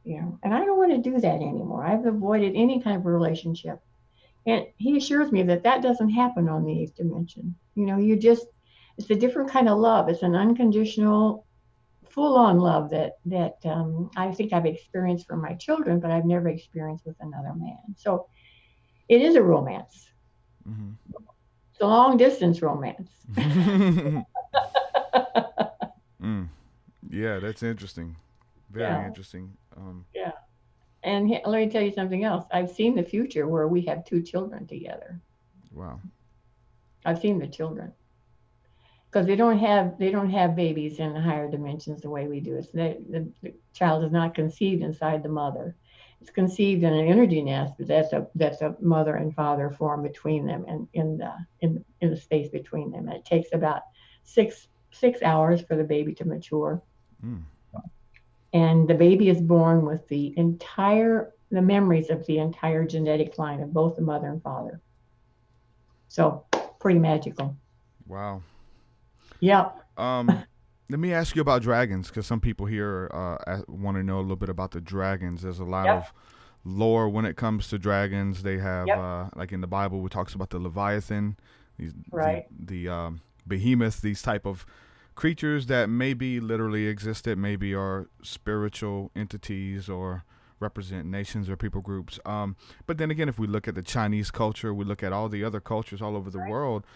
and I don't want to do that anymore. I've avoided any kind of relationship. And he assures me that doesn't happen on the eighth dimension. It's a different kind of love. It's an unconditional, full-on love that I think I've experienced from my children, but I've never experienced with another man. So it is a romance. Mm-hmm. It's a long-distance romance. Yeah, that's interesting. Very interesting. Yeah. And let me tell you something else. I've seen the future where we have 2 children together. Wow. I've seen the children. Because they don't have babies in the higher dimensions the way we do. The child is not conceived inside the mother. It's conceived in an energy nest, but that's a mother and father form between them, and in the space between them. And it takes about six hours for the baby to mature. And the baby is born with the memories of the entire genetic line of both the mother and father. So pretty magical. Wow. Yeah. Let me ask you about dragons, because some people here want to know a little bit about the dragons. There's a lot of lore when it comes to dragons. They have, like in the Bible, it talks about the Leviathan, the behemoth, these type of creatures that maybe literally existed, maybe are spiritual entities or represent nations or people groups. But then again, if we look at the Chinese culture, we look at all the other cultures all over the world,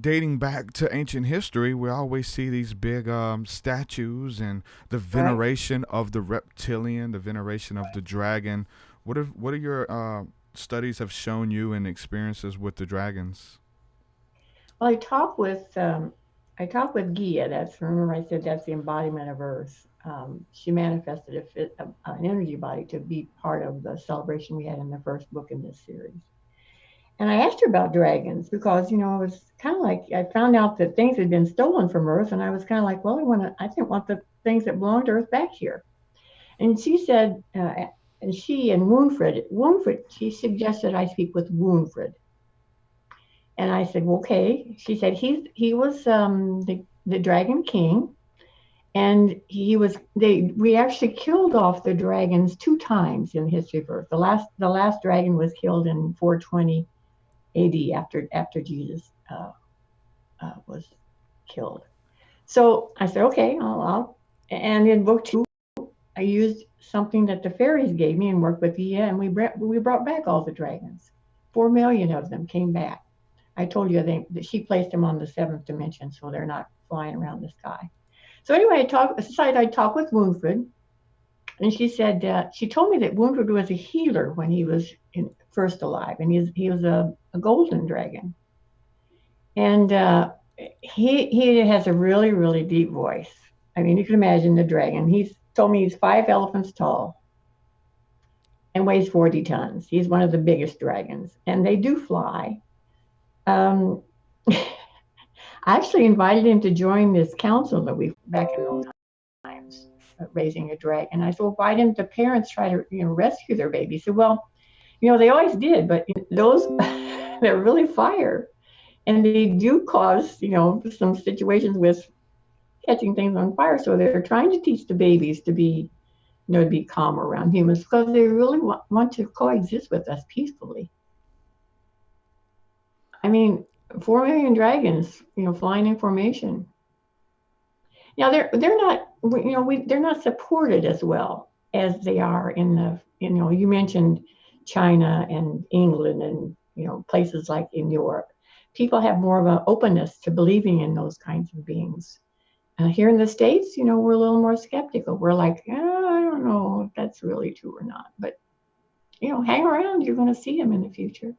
dating back to ancient history, we always see these big statues and the veneration of the reptilian, the veneration of the dragon. What are your studies have shown you and experiences with the dragons? Well, I talk with Gia. Remember I said that's the embodiment of Earth. She manifested an energy body to be part of the celebration we had in the first book in this series. And I asked her about dragons because, it was kind of like I found out that things had been stolen from Earth, and I was kind of like, well, I didn't want the things that belong to Earth back here. And she said, and she and Wounfred, she suggested I speak with Wounfred. And I said, well, okay. She said he was the Dragon King, and we actually killed off the dragons 2 times in the history of Earth. The last dragon was killed in 420 AD after Jesus was killed. So I said, okay, and in book 2, I used something that the fairies gave me and worked with Ia, and we brought back all the dragons. 4 million of them came back. I told you that she placed them on the 7th dimension, so they're not flying around the sky. So anyway, I decided I'd talk with Wounfred, and she said she told me that Wounfred was a healer when he was first alive, and he was a golden dragon, and he has a really, really deep voice. I mean, you can imagine the dragon. He's told me he's 5 elephants tall and weighs 40 tons. He's one of the biggest dragons, and they do fly. I actually invited him to join this council that we back in those times. raising a dragon. I said, well, why didn't the parents try to, rescue their baby? He said, well, they always did, but those, they're really fire. And they do cause, some situations with catching things on fire. So they're trying to teach the babies to be, to be calm around humans because they really want to coexist with us peacefully. I mean, 4 million dragons, flying in formation. Now they're not, they're not supported as well as they are in the, you mentioned China and England and, places like in Europe. People have more of an openness to believing in those kinds of beings. Here in the States, we're a little more skeptical. We're like, I don't know if that's really true or not. But, hang around, you're going to see them in the future.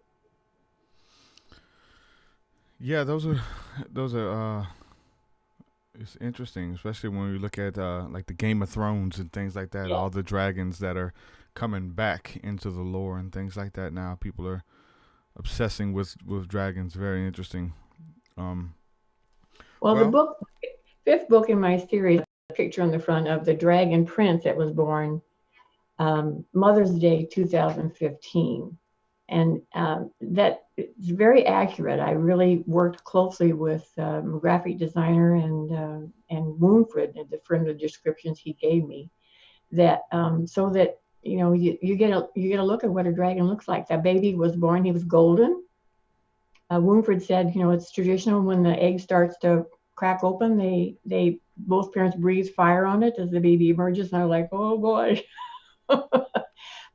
Yeah, those are it's interesting, especially when we look at like the Game of Thrones and things like that. Yeah. All the dragons that are coming back into the lore and things like that now. People are obsessing with dragons. Very interesting. Well, the fifth book in my series, a picture on the front of the dragon prince that was born Mother's Day 2015. And that is very accurate. I really worked closely with graphic designer and Woonfred from the descriptions he gave me. That so that you get a look at what a dragon looks like. That baby was born; he was golden. Woonfred said, it's traditional when the egg starts to crack open, they both parents breathe fire on it as the baby emerges, and I'm like, oh boy.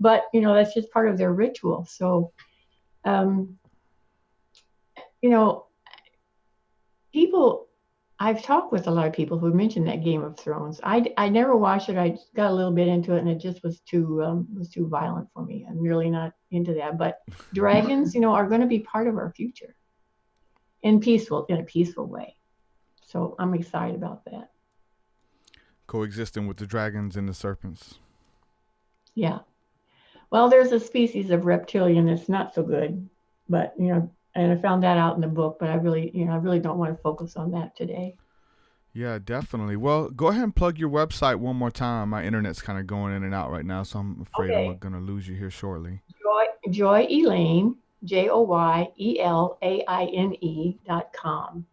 But, that's just part of their ritual. So, people, I've talked with a lot of people who mentioned that Game of Thrones. I never watched it. I got a little bit into it, and it just was too violent for me. I'm really not into that. But dragons, are going to be part of our future in a peaceful way. So I'm excited about that. Coexisting with the dragons and the serpents. Yeah. Well, there's a species of reptilian that's not so good, but and I found that out in the book, but I really don't want to focus on that today. Yeah, definitely. Well, go ahead and plug your website one more time. My internet's kind of going in and out right now, so I'm afraid I'm going to lose you here shortly. Joy Elaine, JoyElaine.com.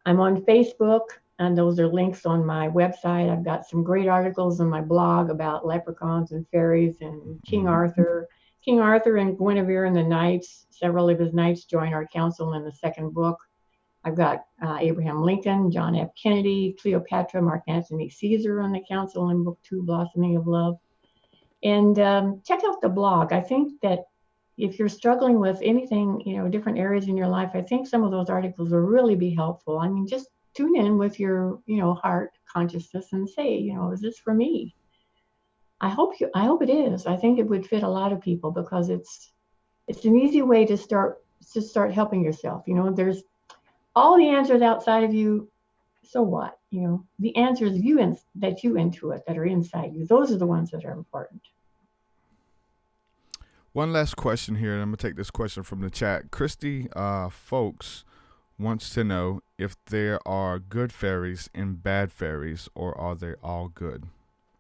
I'm on Facebook, and those are links on my website. I've got some great articles on my blog about leprechauns and fairies and King Arthur. King Arthur and Guinevere and the knights, several of his knights join our council in the second book. I've got Abraham Lincoln, John F. Kennedy, Cleopatra, Mark Antony Caesar on the council in book 2, Blossoming of Love. And check out the blog. I think that if you're struggling with anything, different areas in your life, I think some of those articles will really be helpful. I mean, just tune in with your, heart consciousness and say, is this for me? I hope it is. I think it would fit a lot of people because it's an easy way to start helping yourself. There's all the answers outside of you. So what? The answers that you intuit that are inside you, those are the ones that are important. One last question here, and I'm going to take this question from the chat. Christy Folks wants to know if there are good fairies and bad fairies, or are they all good?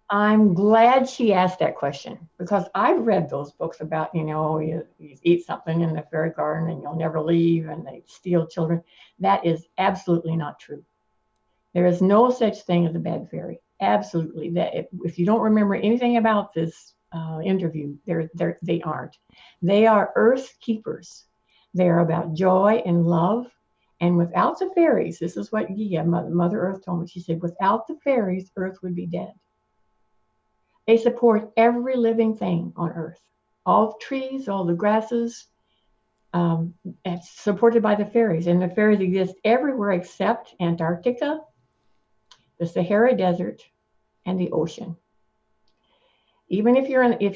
I'm glad she asked that question because I've read those books about, you eat something in the fairy garden and you'll never leave and they steal children. That is absolutely not true. There is no such thing as a bad fairy. Absolutely. That if you don't remember anything about this interview, they aren't. They are earth keepers. They are about joy and love. And without the fairies, this is what Mother Earth told me. She said, without the fairies, Earth would be dead. They support every living thing on Earth. All the trees, all the grasses, it's supported by the fairies. And the fairies exist everywhere except Antarctica, the Sahara Desert, and the ocean. Even if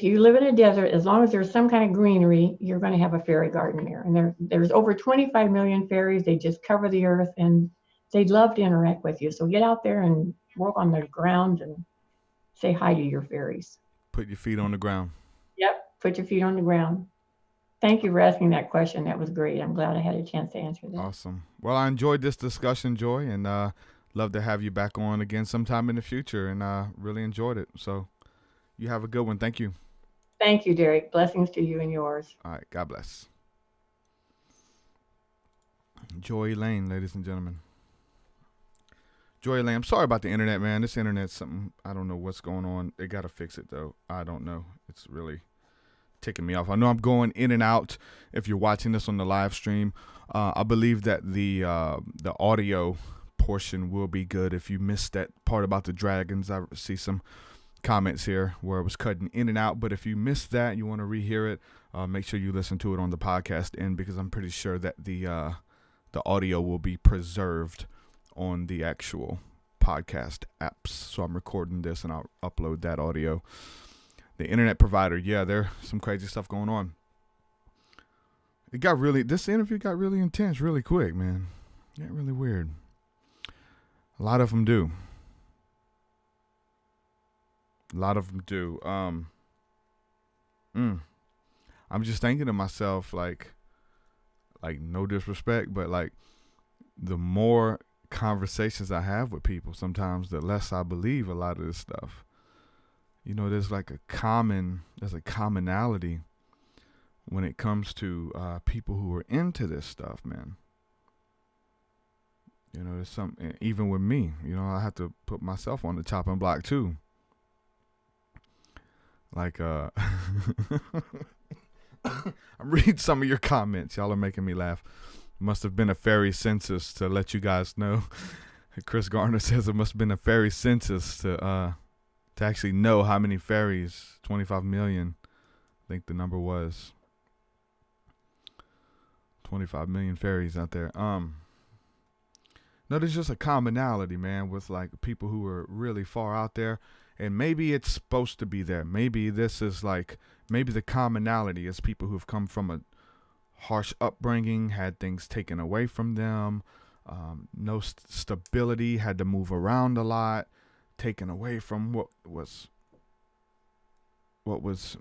you live in a desert, as long as there's some kind of greenery, you're going to have a fairy garden there. And there's over 25 million fairies. They just cover the earth, and they'd love to interact with you. So get out there and work on the ground and say hi to your fairies. Put your feet on the ground. Yep, put your feet on the ground. Thank you for asking that question. That was great. I'm glad I had a chance to answer that. Awesome. Well, I enjoyed this discussion, Joy, and love to have you back on again sometime in the future, and I really enjoyed it. So you have a good one. Thank you. Thank you, Derek. Blessings to you and yours. All right. God bless. Joy Elaine, ladies and gentlemen. Joy Elaine, I'm sorry about the internet, man. This internet's something, I don't know what's going on. They got to fix it, though. I don't know. It's really ticking me off. I know I'm going in and out if you're watching this on the live stream. I believe that the audio portion will be good. If you missed that part about the dragons, I see some comments here where it was cutting in and out. But if you missed that, you want to rehear it, make sure you listen to it on the podcast end, because I'm pretty sure that the audio will be preserved on the actual podcast apps. So I'm recording this and I'll upload that audio. The internet provider, yeah, there's some crazy stuff going on. This interview got really intense really quick, man. Got really weird. A lot of them do. I'm just thinking to myself, like no disrespect, but like the more conversations I have with people, sometimes the less I believe a lot of this stuff. You know, there's a commonality when it comes to people who are into this stuff, man. You know, there's some, even with me, you know, I have to put myself on the chopping block too. Like, I'm reading some of your comments. Y'all are making me laugh. Must have been a fairy census to let you guys know. Chris Garner says it must have been a fairy census to actually know how many fairies. 25 million, I think the number was. 25 million fairies out there. No, there's just a commonality, man, with like people who are really far out there. And maybe it's supposed to be there. Maybe this is maybe the commonality is people who've come from a harsh upbringing, had things taken away from them, no stability, had to move around a lot, taken away from what was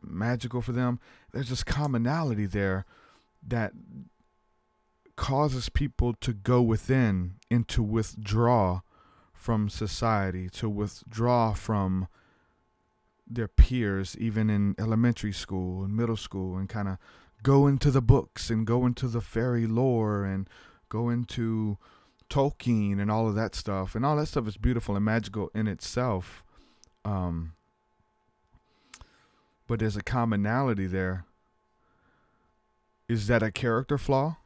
magical for them. There's just commonality there that causes people to go within and to withdraw from society, to withdraw from their peers, even in elementary school and middle school, and kind of go into the books and go into the fairy lore and go into Tolkien and all of that stuff. And all that stuff is beautiful and magical in itself. But there's a commonality there. Is that a character flaw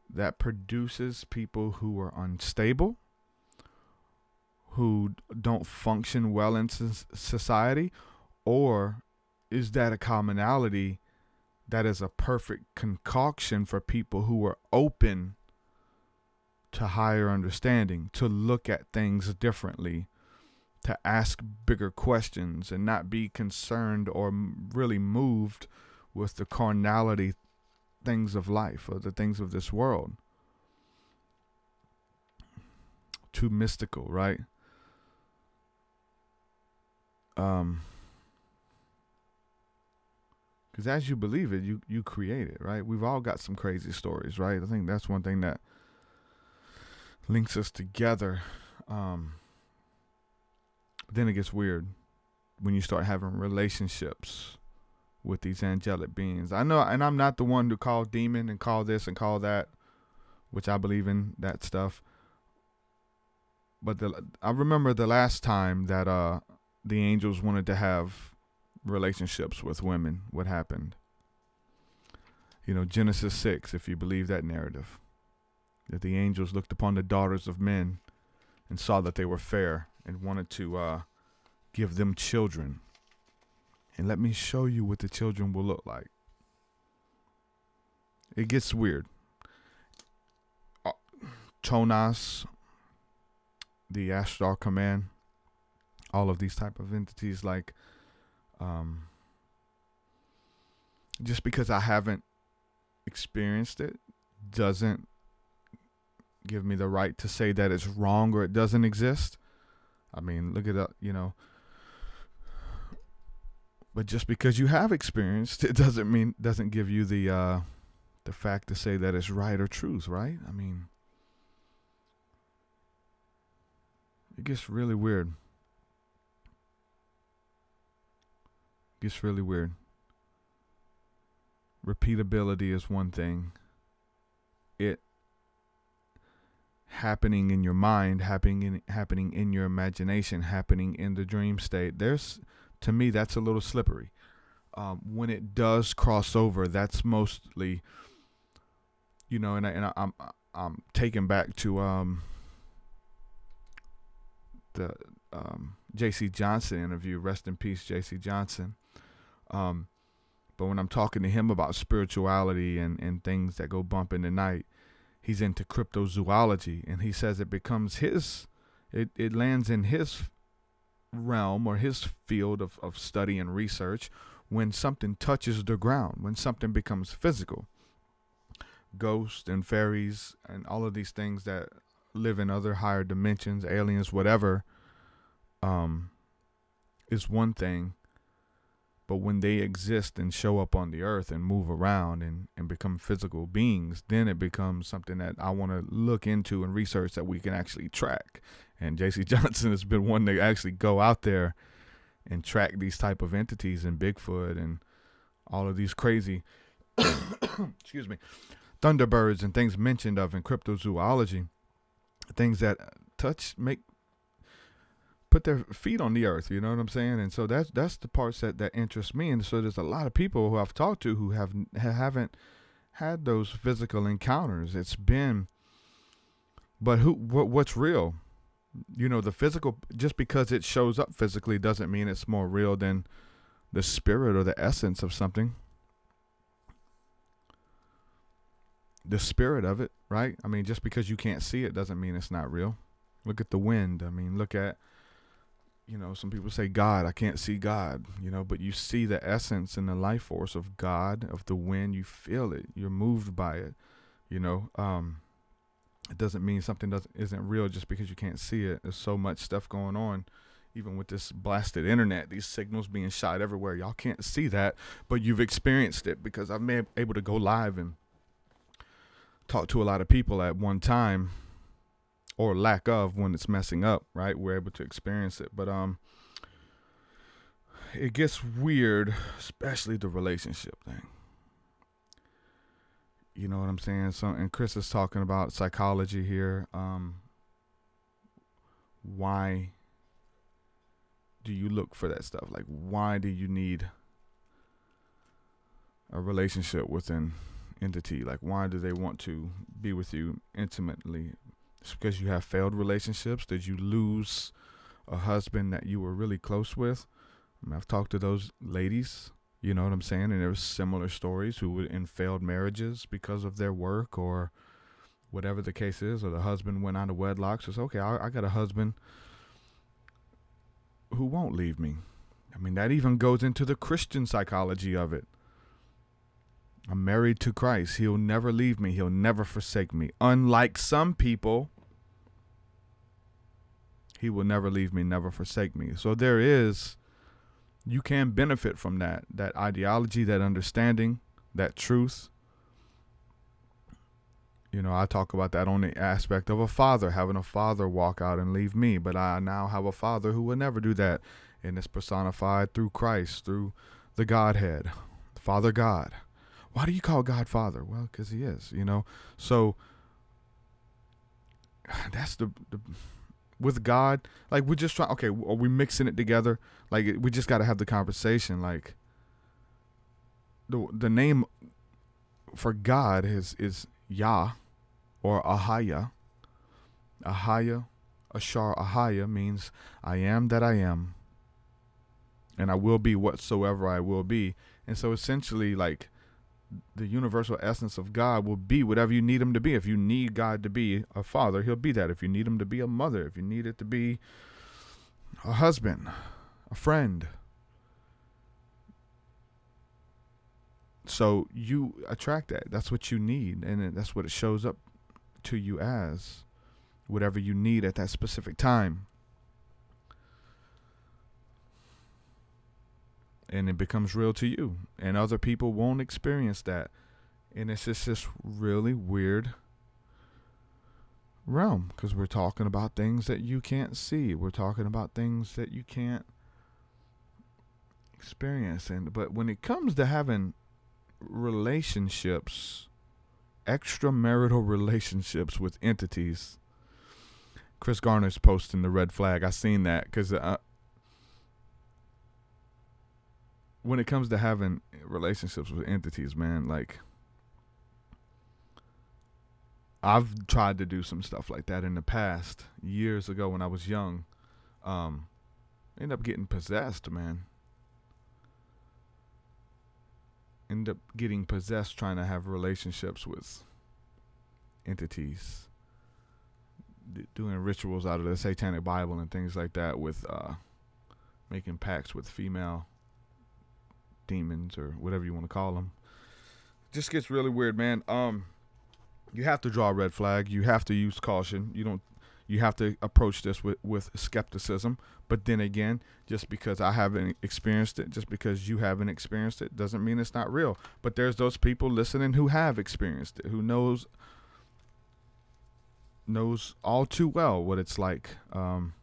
that produces people who are unstable, who don't function well in society? Or is that a commonality that is a perfect concoction for people who are open to higher understanding, to look at things differently, to ask bigger questions and not be concerned or really moved with the carnality things of life or the things of this world? Too mystical, right? Because as you believe it, you create it, right? We've all got some crazy stories, right? I think that's one thing that links us together. Then it gets weird when you start having relationships with these angelic beings. I know, and I'm not the one to call demon and call this and call that, which I believe in that stuff. But I remember the last time that the angels wanted to have relationships with women, what happened? You know, Genesis 6, if you believe that narrative, that the angels looked upon the daughters of men and saw that they were fair and wanted to give them children. And let me show you what the children will look like. It gets weird. Chonas, the Ashtar command, all of these type of entities, like, just because I haven't experienced it doesn't give me the right to say that it's wrong or it doesn't exist. I mean, look at that, you know. But just because you have experienced it doesn't give you the fact to say that it's right or truth, right? I mean, It gets really weird. Gets really weird. Repeatability is one thing. It happening in your mind, happening in your imagination, happening in the dream state. To me, that's a little slippery. When it does cross over, that's mostly, and I'm taken back to the J.C. Johnson interview. Rest in peace, J.C. Johnson. But when I'm talking to him about spirituality and things that go bump in the night, he's into cryptozoology, and he says it becomes it lands in his realm or his field of study and research when something touches the ground, when something becomes physical. Ghosts and fairies and all of these things that live in other higher dimensions, aliens, whatever, is one thing. But when they exist and show up on the earth and move around and become physical beings, then it becomes something that I want to look into and research that we can actually track. And J.C. Johnson has been one to actually go out there and track these type of entities and Bigfoot and all of these crazy, excuse me, thunderbirds and things mentioned of in cryptozoology, things that put their feet on the earth, you know what I'm saying? And so that's the parts that interest me. And so there's a lot of people who I've talked to who haven't had those physical encounters. It's been, but what's real? The physical, just because it shows up physically doesn't mean it's more real than the spirit or the essence of something. The spirit of it, right? I mean, just because you can't see it doesn't mean it's not real. Look at the wind. I mean, look at, some people say God, I can't see God, but you see the essence and the life force of God, of the wind. You feel it. You're moved by it. It doesn't mean something isn't real just because you can't see it. There's so much stuff going on, even with this blasted internet, these signals being shot everywhere. Y'all can't see that, but you've experienced it, because I've been able to go live and talk to a lot of people at one time, or lack of when it's messing up, right? We're able to experience it. But it gets weird, especially the relationship thing. You know what I'm saying? So, and Chris is talking about psychology here. Why do you look for that stuff? Like, why do you need a relationship with an entity? Like, why do they want to be with you intimately? It's because you have failed relationships. Did you lose a husband that you were really close with? I mean, I've talked to those ladies, you know what I'm saying? And there were similar stories who were in failed marriages because of their work or whatever the case is, or the husband went out of wedlock. So it's okay, I got a husband who won't leave me. I mean, that even goes into the Christian psychology of it. I'm married to Christ. He'll never leave me. He'll never forsake me. Unlike some people, he will never leave me, never forsake me. So you can benefit from that ideology, that understanding, that truth. I talk about that on the aspect of a father, having a father walk out and leave me. But I now have a father who will never do that. And it's personified through Christ, through the Godhead, Father God. Why do you call God Father? Well, because he is, So that's the with God, like, we're just trying, okay, are we mixing it together? Like, we just got to have the conversation. Like, the name for God is Yah or Ahaya. Ahaya, Ashtar Ahaya means I am that I am, and I will be whatsoever I will be. And so essentially, like, the universal essence of God will be whatever you need him to be. If you need God to be a father, he'll be that. If you need him to be a mother, if you need it to be a husband, a friend. So you attract that. That's what you need. And that's what it shows up to you as, whatever you need at that specific time. And it becomes real to you, and other people won't experience that. And it's just this really weird realm, because we're talking about things that you can't see. We're talking about things that you can't experience. But when it comes to having relationships, extramarital relationships with entities, Chris Garner's posting the red flag. I seen that because when it comes to having relationships with entities, man, like, I've tried to do some stuff like that in the past, years ago when I was young. Ended up getting possessed, man. Ended up getting possessed trying to have relationships with entities. Doing rituals out of the Satanic Bible and things like that, with making pacts with female demons or whatever you want to call them. Just gets really weird, man. You have to draw a red flag. You have to use caution. You have to approach this with skepticism. But then again, just because I haven't experienced it, just because you haven't experienced it, doesn't mean it's not real. But there's those people listening who have experienced it, who knows all too well what it's like to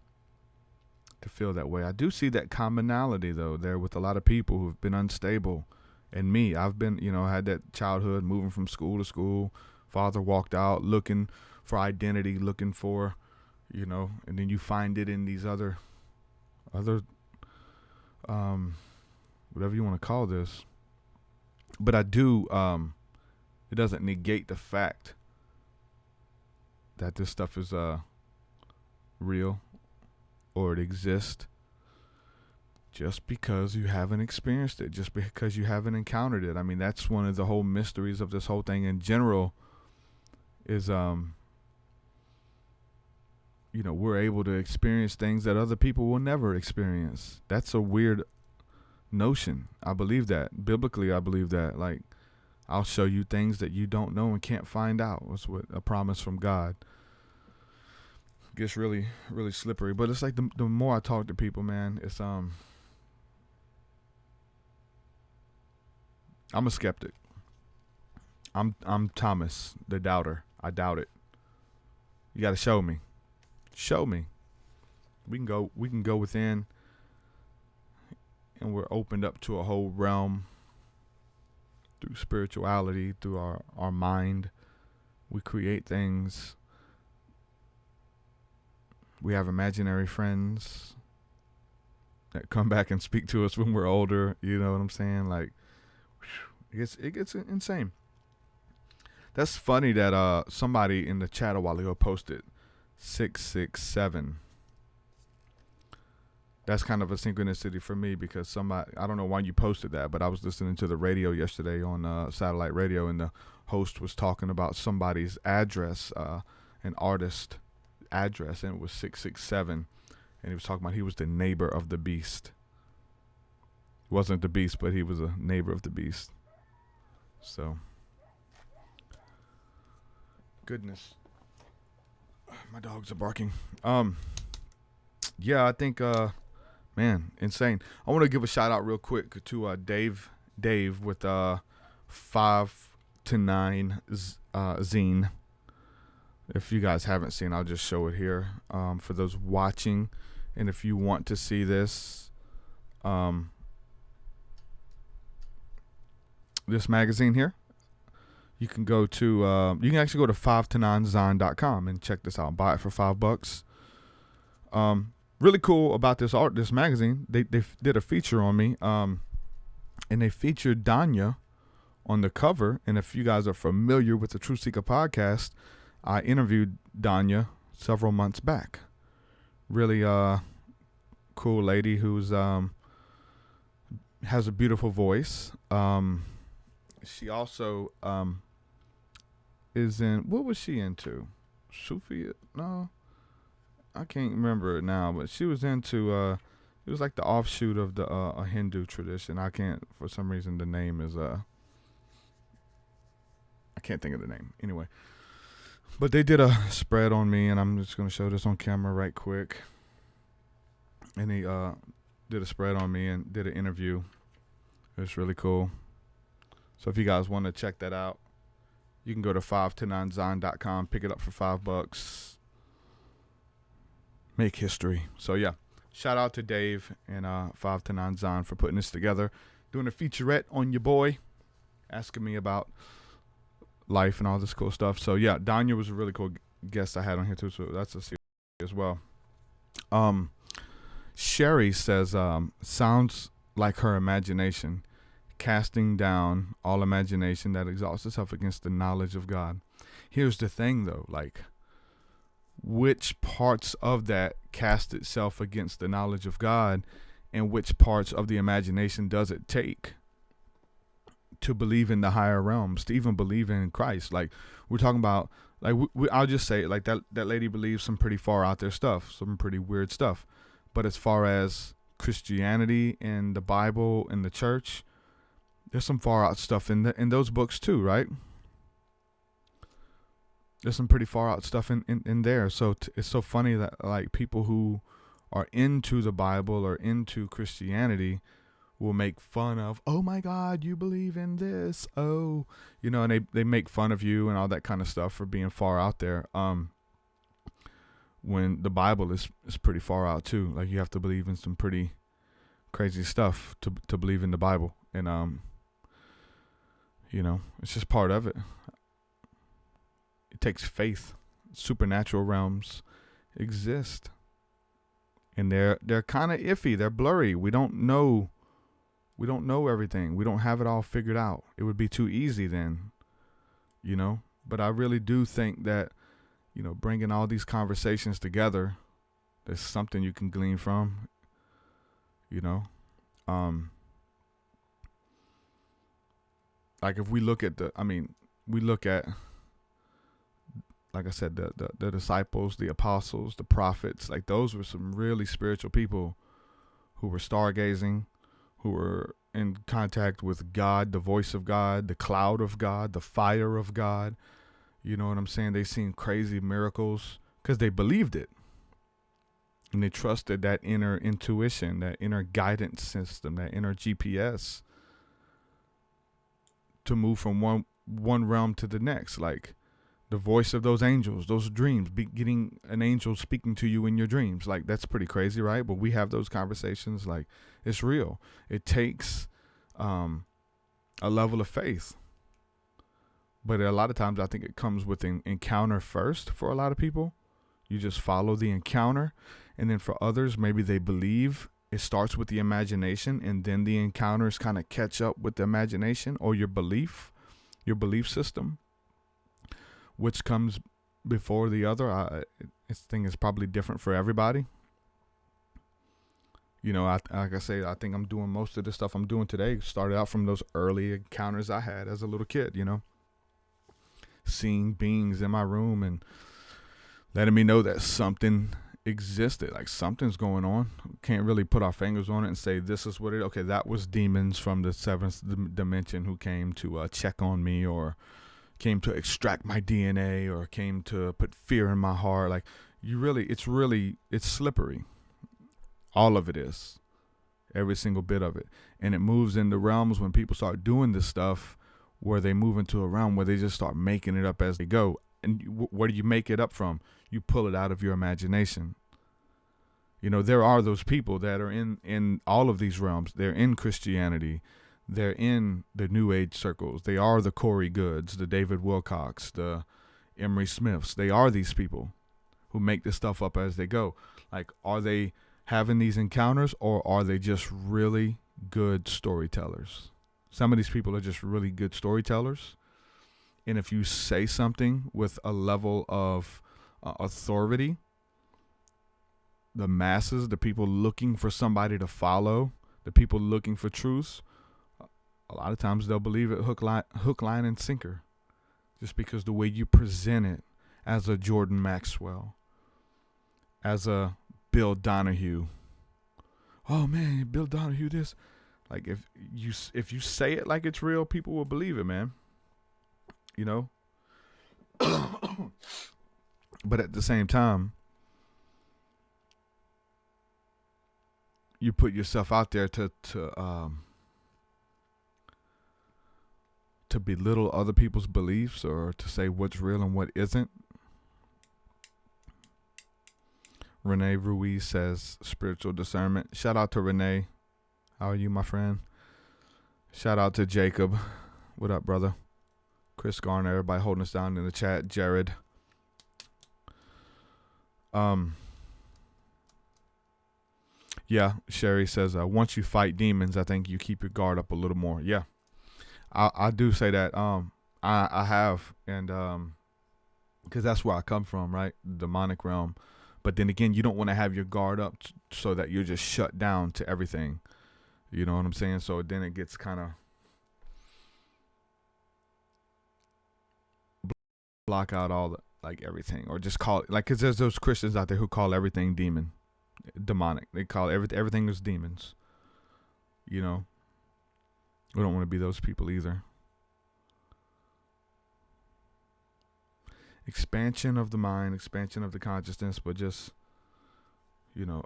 feel that way. I do see that commonality, though, there with a lot of people who've been unstable. And me, I've been, had that childhood, moving from school to school. Father walked out looking for identity, looking for, and then you find it in these other, whatever you want to call this. But I do, it doesn't negate the fact that this stuff is real, or it exists, just because you haven't experienced it, just because you haven't encountered it. I mean, that's one of the whole mysteries of this whole thing in general, is we're able to experience things that other people will never experience. That's a weird notion. I believe that. Biblically, I believe that. Like, I'll show you things that you don't know and can't find out. That's what a promise from God. Gets really, really slippery. But it's like the more I talk to people, man, it's I'm a skeptic. I'm Thomas, the doubter. I doubt it. You got to show me. Show me. We can go within, and we're opened up to a whole realm through spirituality, through our mind. We create things. We have imaginary friends that come back and speak to us when we're older. You know what I'm saying? Like, it gets insane. That's funny that somebody in the chat a while ago posted 667. That's kind of a synchronicity for me, because somebody, I don't know why you posted that, but I was listening to the radio yesterday on satellite radio, and the host was talking about somebody's address, an artist address, and it was 667, and he was talking about he was the neighbor of the beast. Wasn't the beast, but he was a neighbor of the beast. So, goodness, my dogs are barking. Yeah, I think man, insane. I want to give a shout out real quick to Dave with 5 to 9 zine. If you guys haven't seen, I'll just show it here for those watching. And if you want to see this, this magazine here, you can go to you can actually go to 5to9zine.com and check this out. Buy it for $5. Really cool about this magazine. They did a feature on me, and they featured Danya on the cover. And if you guys are familiar with the TruthSeekah podcast, I interviewed Danya several months back. Really cool lady who's has a beautiful voice. She also is in, what was she into? Sufi? No, I can't remember it now, but she was into it was like the offshoot of the a Hindu tradition. I can't, for some reason, the name is I can't think of the name. Anyway, but they did a spread on me, and I'm just gonna show this on camera right quick. And they did a spread on me and did an interview. It was really cool. So if you guys want to check that out, you can go to 5to9zine.com, pick it up for $5. make history. So yeah, shout out to Dave and 5 to 9 Zon for putting this together, doing a featurette on your boy, asking me about life and all this cool stuff. So yeah, Danya was a really cool guest I had on here too. So that's a series as well. Sherry says, sounds like her imagination, casting down all imagination that exalts itself against the knowledge of God. Here's the thing though, like, which parts of that cast itself against the knowledge of God, and which parts of the imagination does it take to believe in the higher realms, to even believe in Christ? Like, we're talking about, like, I'll just say it, like, that lady believes some pretty far out there stuff, some pretty weird stuff. But as far as Christianity and the Bible and the church, there's some far out stuff in those books too, right? There's some pretty far out stuff in there. So it's so funny that, like, people who are into the Bible or into Christianity will make fun of, oh my God, you believe in this, oh, you know, and they make fun of you and all that kind of stuff for being far out there. When the Bible is pretty far out too. Like, you have to believe in some pretty crazy stuff to believe in the Bible, and you know, it's just part of it. It takes faith. Supernatural realms exist, and they're kind of iffy. They're blurry. We don't know everything. We don't have it all figured out. It would be too easy then, you know. But I really do think that, you know, bringing all these conversations together, there's something you can glean from, you know. Like, if we look at like I said, the disciples, the apostles, the prophets, like, those were some really spiritual people who were stargazing, who were in contact with God, the voice of God, the cloud of God, the fire of God. You know what I'm saying? They seen crazy miracles because they believed it. And they trusted that inner intuition, that inner guidance system, that inner GPS to move from one realm to the next. Like, the voice of those angels, those dreams, getting an angel speaking to you in your dreams. Like, that's pretty crazy, right? But we have those conversations. Like, it's real. It takes a level of faith. But a lot of times I think it comes with an encounter first for a lot of people. You just follow the encounter. And then for others, maybe they believe. It starts with the imagination, and then the encounters kind of catch up with the imagination or your belief system, which comes before the other. This thing is probably different for everybody. You know, like I say, I think I'm doing most of the stuff I'm doing today started out from those early encounters I had as a little kid, you know. Seeing beings in my room and letting me know that something existed, like something's going on. Can't really put our fingers on it and say this is what it. Okay, that was demons from the seventh dimension who came to check on me, or came to extract my DNA, or came to put fear in my heart. Like, it's slippery. All of it is, every single bit of it, and it moves into realms when people start doing this stuff, where they move into a realm where they just start making it up as they go. And where do you make it up from? You pull it out of your imagination. You know, there are those people that are in all of these realms. They're in Christianity. They're in the New Age circles. They are the Corey Goods, the David Wilcox, the Emery Smiths. They are these people who make this stuff up as they go. Like, are they having these encounters, or are they just really good storytellers? Some of these people are just really good storytellers. And if you say something with a level of authority, the masses, the people looking for somebody to follow, the people looking for truth, a lot of times they'll believe it hook, line, and sinker, just because the way you present it as a Jordan Maxwell, as a Bill Donahue. Oh man, Bill Donahue this. Like, if you say it like it's real, people will believe it, man. You know? But at the same time, you put yourself out there to belittle other people's beliefs, or to say what's real and what isn't. Renee Ruiz says spiritual discernment. Shout out to Renee. How are you, my friend? Shout out to Jacob. What up, brother? Chris Garner, everybody holding us down in the chat. Jared. Yeah, Sherry says, once you fight demons, I think you keep your guard up a little more. Yeah, I do say that. I have, and because that's where I come from, right? Demonic realm. But then again, you don't want to have your guard up so that you're just shut down to everything. You know what I'm saying? So then it gets kind of block out all the, like everything, or just call it, like, because there's those Christians out there who call everything demonic. They call everything is demons. You know, we don't want to be those people either. Expansion of the mind, expansion of the consciousness, but just, you know,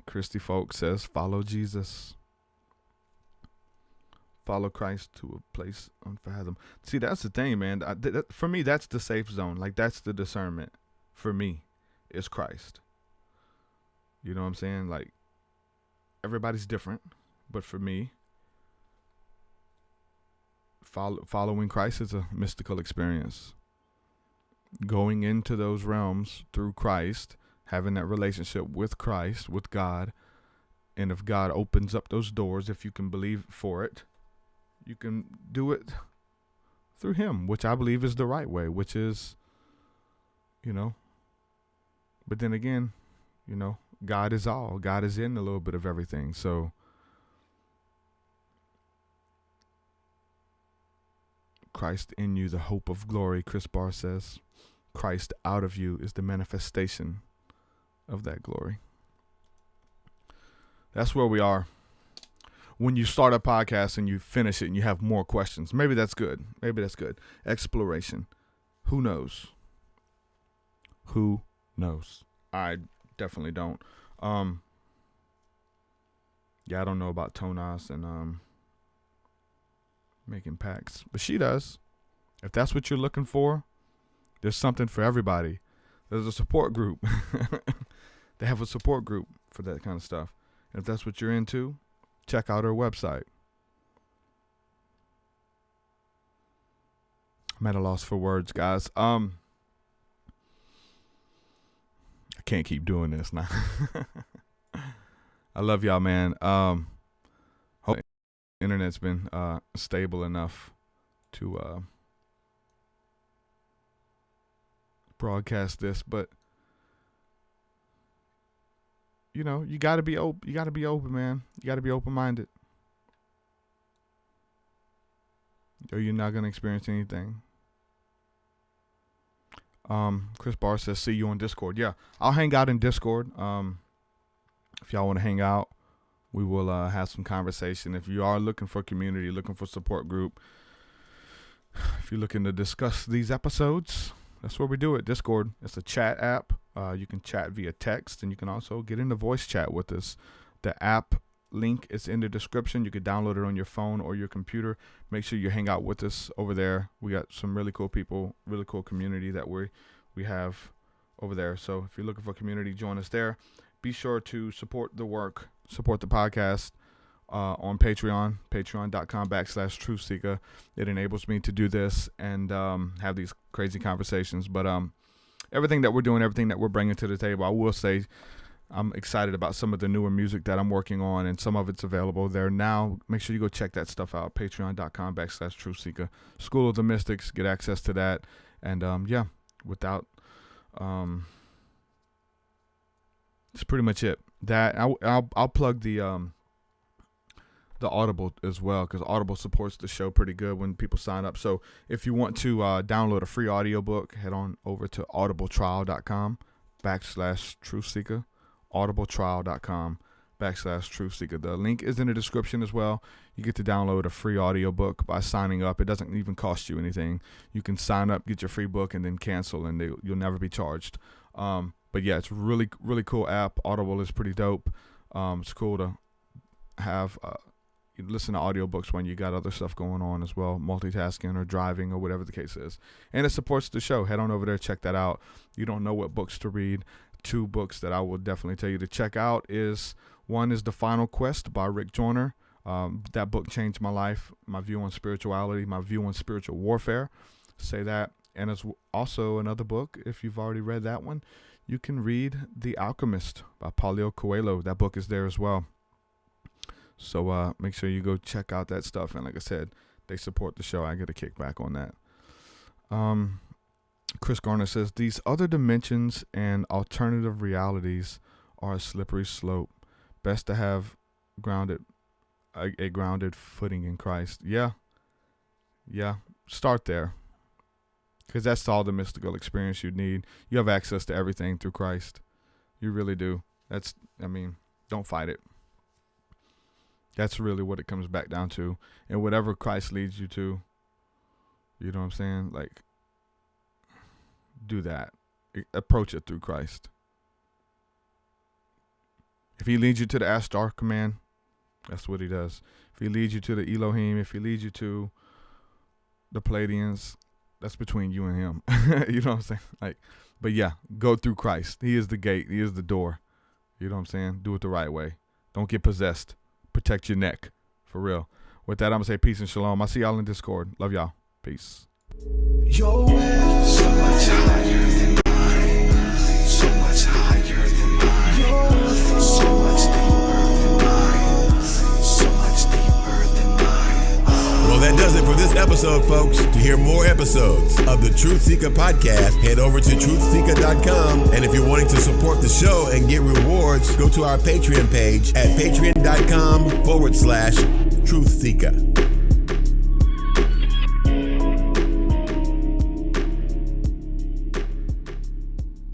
Christy Folk says, follow Jesus. Follow Christ to a place unfathomed. See, that's the thing, man. For me, that's the safe zone. Like, that's the discernment. For me, is Christ. You know what I'm saying? Like, everybody's different, but for me, following Christ is a mystical experience. Going into those realms through Christ, having that relationship with Christ, with God, and if God opens up those doors, if you can believe for it, you can do it through Him, which I believe is the right way, which is, you know, but then again, you know, God is all. God is in a little bit of everything. So Christ in you, the hope of glory, Chris Barr says. Christ out of you is the manifestation of that glory. That's where we are. When you start a podcast and you finish it and you have more questions, maybe that's good. Maybe that's good. Exploration. Who knows? Who knows? I definitely don't. Yeah, I don't know about Tonas and making packs, but she does. If that's what you're looking for, there's something for everybody. There's a support group. They have a support group for that kind of stuff. And if that's what you're into, check out her website. I'm at a loss for words, guys. I can't keep doing this now. I love y'all, man. Hope the internet's been stable enough to broadcast this, but you know, you gotta be open. You gotta be open, man. You gotta be open-minded, or you're not gonna experience anything. Chris Barr says, see you on Discord. Yeah, I'll hang out in Discord. If y'all want to hang out, we will have some conversation. If you are looking for community, looking for support group, if you're looking to discuss these episodes, that's where we do it. Discord. It's a chat app. You can chat via text, and you can also get into voice chat with us. The app link is in the description. You can download it on your phone or your computer. Make sure you hang out with us over there. We got some really cool people, really cool community that we have over there. So if you're looking for community, join us there. Be sure to support the work, support the podcast on Patreon, patreon.com/TruthSeekah. It enables me to do this and have these crazy conversations. But everything that we're doing, everything that we're bringing to the table, I will say I'm excited about some of the newer music that I'm working on, and some of it's available there now. Make sure you go check that stuff out, patreon.com/TruthSeekah. School of the Mystics, get access to that. And yeah, without that's pretty much it. That I'll plug the Audible as well, because Audible supports the show pretty good when people sign up. So if you want to download a free audiobook, head on over to audibletrial.com/TruthSeekah. audibletrial.com/TruthSeekah. The link is in the description as well. You get to download a free audiobook by signing up. It doesn't even cost you anything. You can sign up, get your free book, and then cancel, and you'll never be charged. But yeah, it's a really, really cool app. Audible is pretty dope. It's cool to have you listen to audiobooks when you got other stuff going on as well, multitasking or driving or whatever the case is. And it supports the show. Head on over there, check that out. You don't know what books to read. 2 books that I will definitely tell you to check out is, one is The Final Quest by Rick Joyner. That book changed my life, my view on spirituality, my view on spiritual warfare. Say that. And it's also another book, if you've already read that one, you can read The Alchemist by Paulo Coelho. That book is there as well. So make sure you go check out that stuff. And like I said, they support the show. I get a kickback on that. Chris Garner says, these other dimensions and alternative realities are a slippery slope. Best to have a grounded footing in Christ. Yeah. Start there. Because that's all the mystical experience you need. You have access to everything through Christ. You really do. Don't fight it. That's really what it comes back down to. And whatever Christ leads you to, you know what I'm saying? Like, do that. Approach it through Christ. If he leads you to the Ashtar command, that's what he does. If he leads you to the Elohim, if he leads you to the Pleiadians, that's between you and him. You know what I'm saying? But yeah, go through Christ. He is the gate. He is the door. You know what I'm saying? Do it the right way. Don't get possessed. Protect your neck. For real. With that, I'm going to say peace and shalom. I'll see y'all in Discord. Love y'all. Peace. Your way so much higher than mine. So much higher than mine. So much deeper than mine. So much deeper than mine. Well, that does it for this episode, folks. To hear more episodes of the TruthSeekah podcast, head over to TruthSeekah.com. And if you're wanting to support the show and get rewards, go to our Patreon page at patreon.com/TruthSeekah.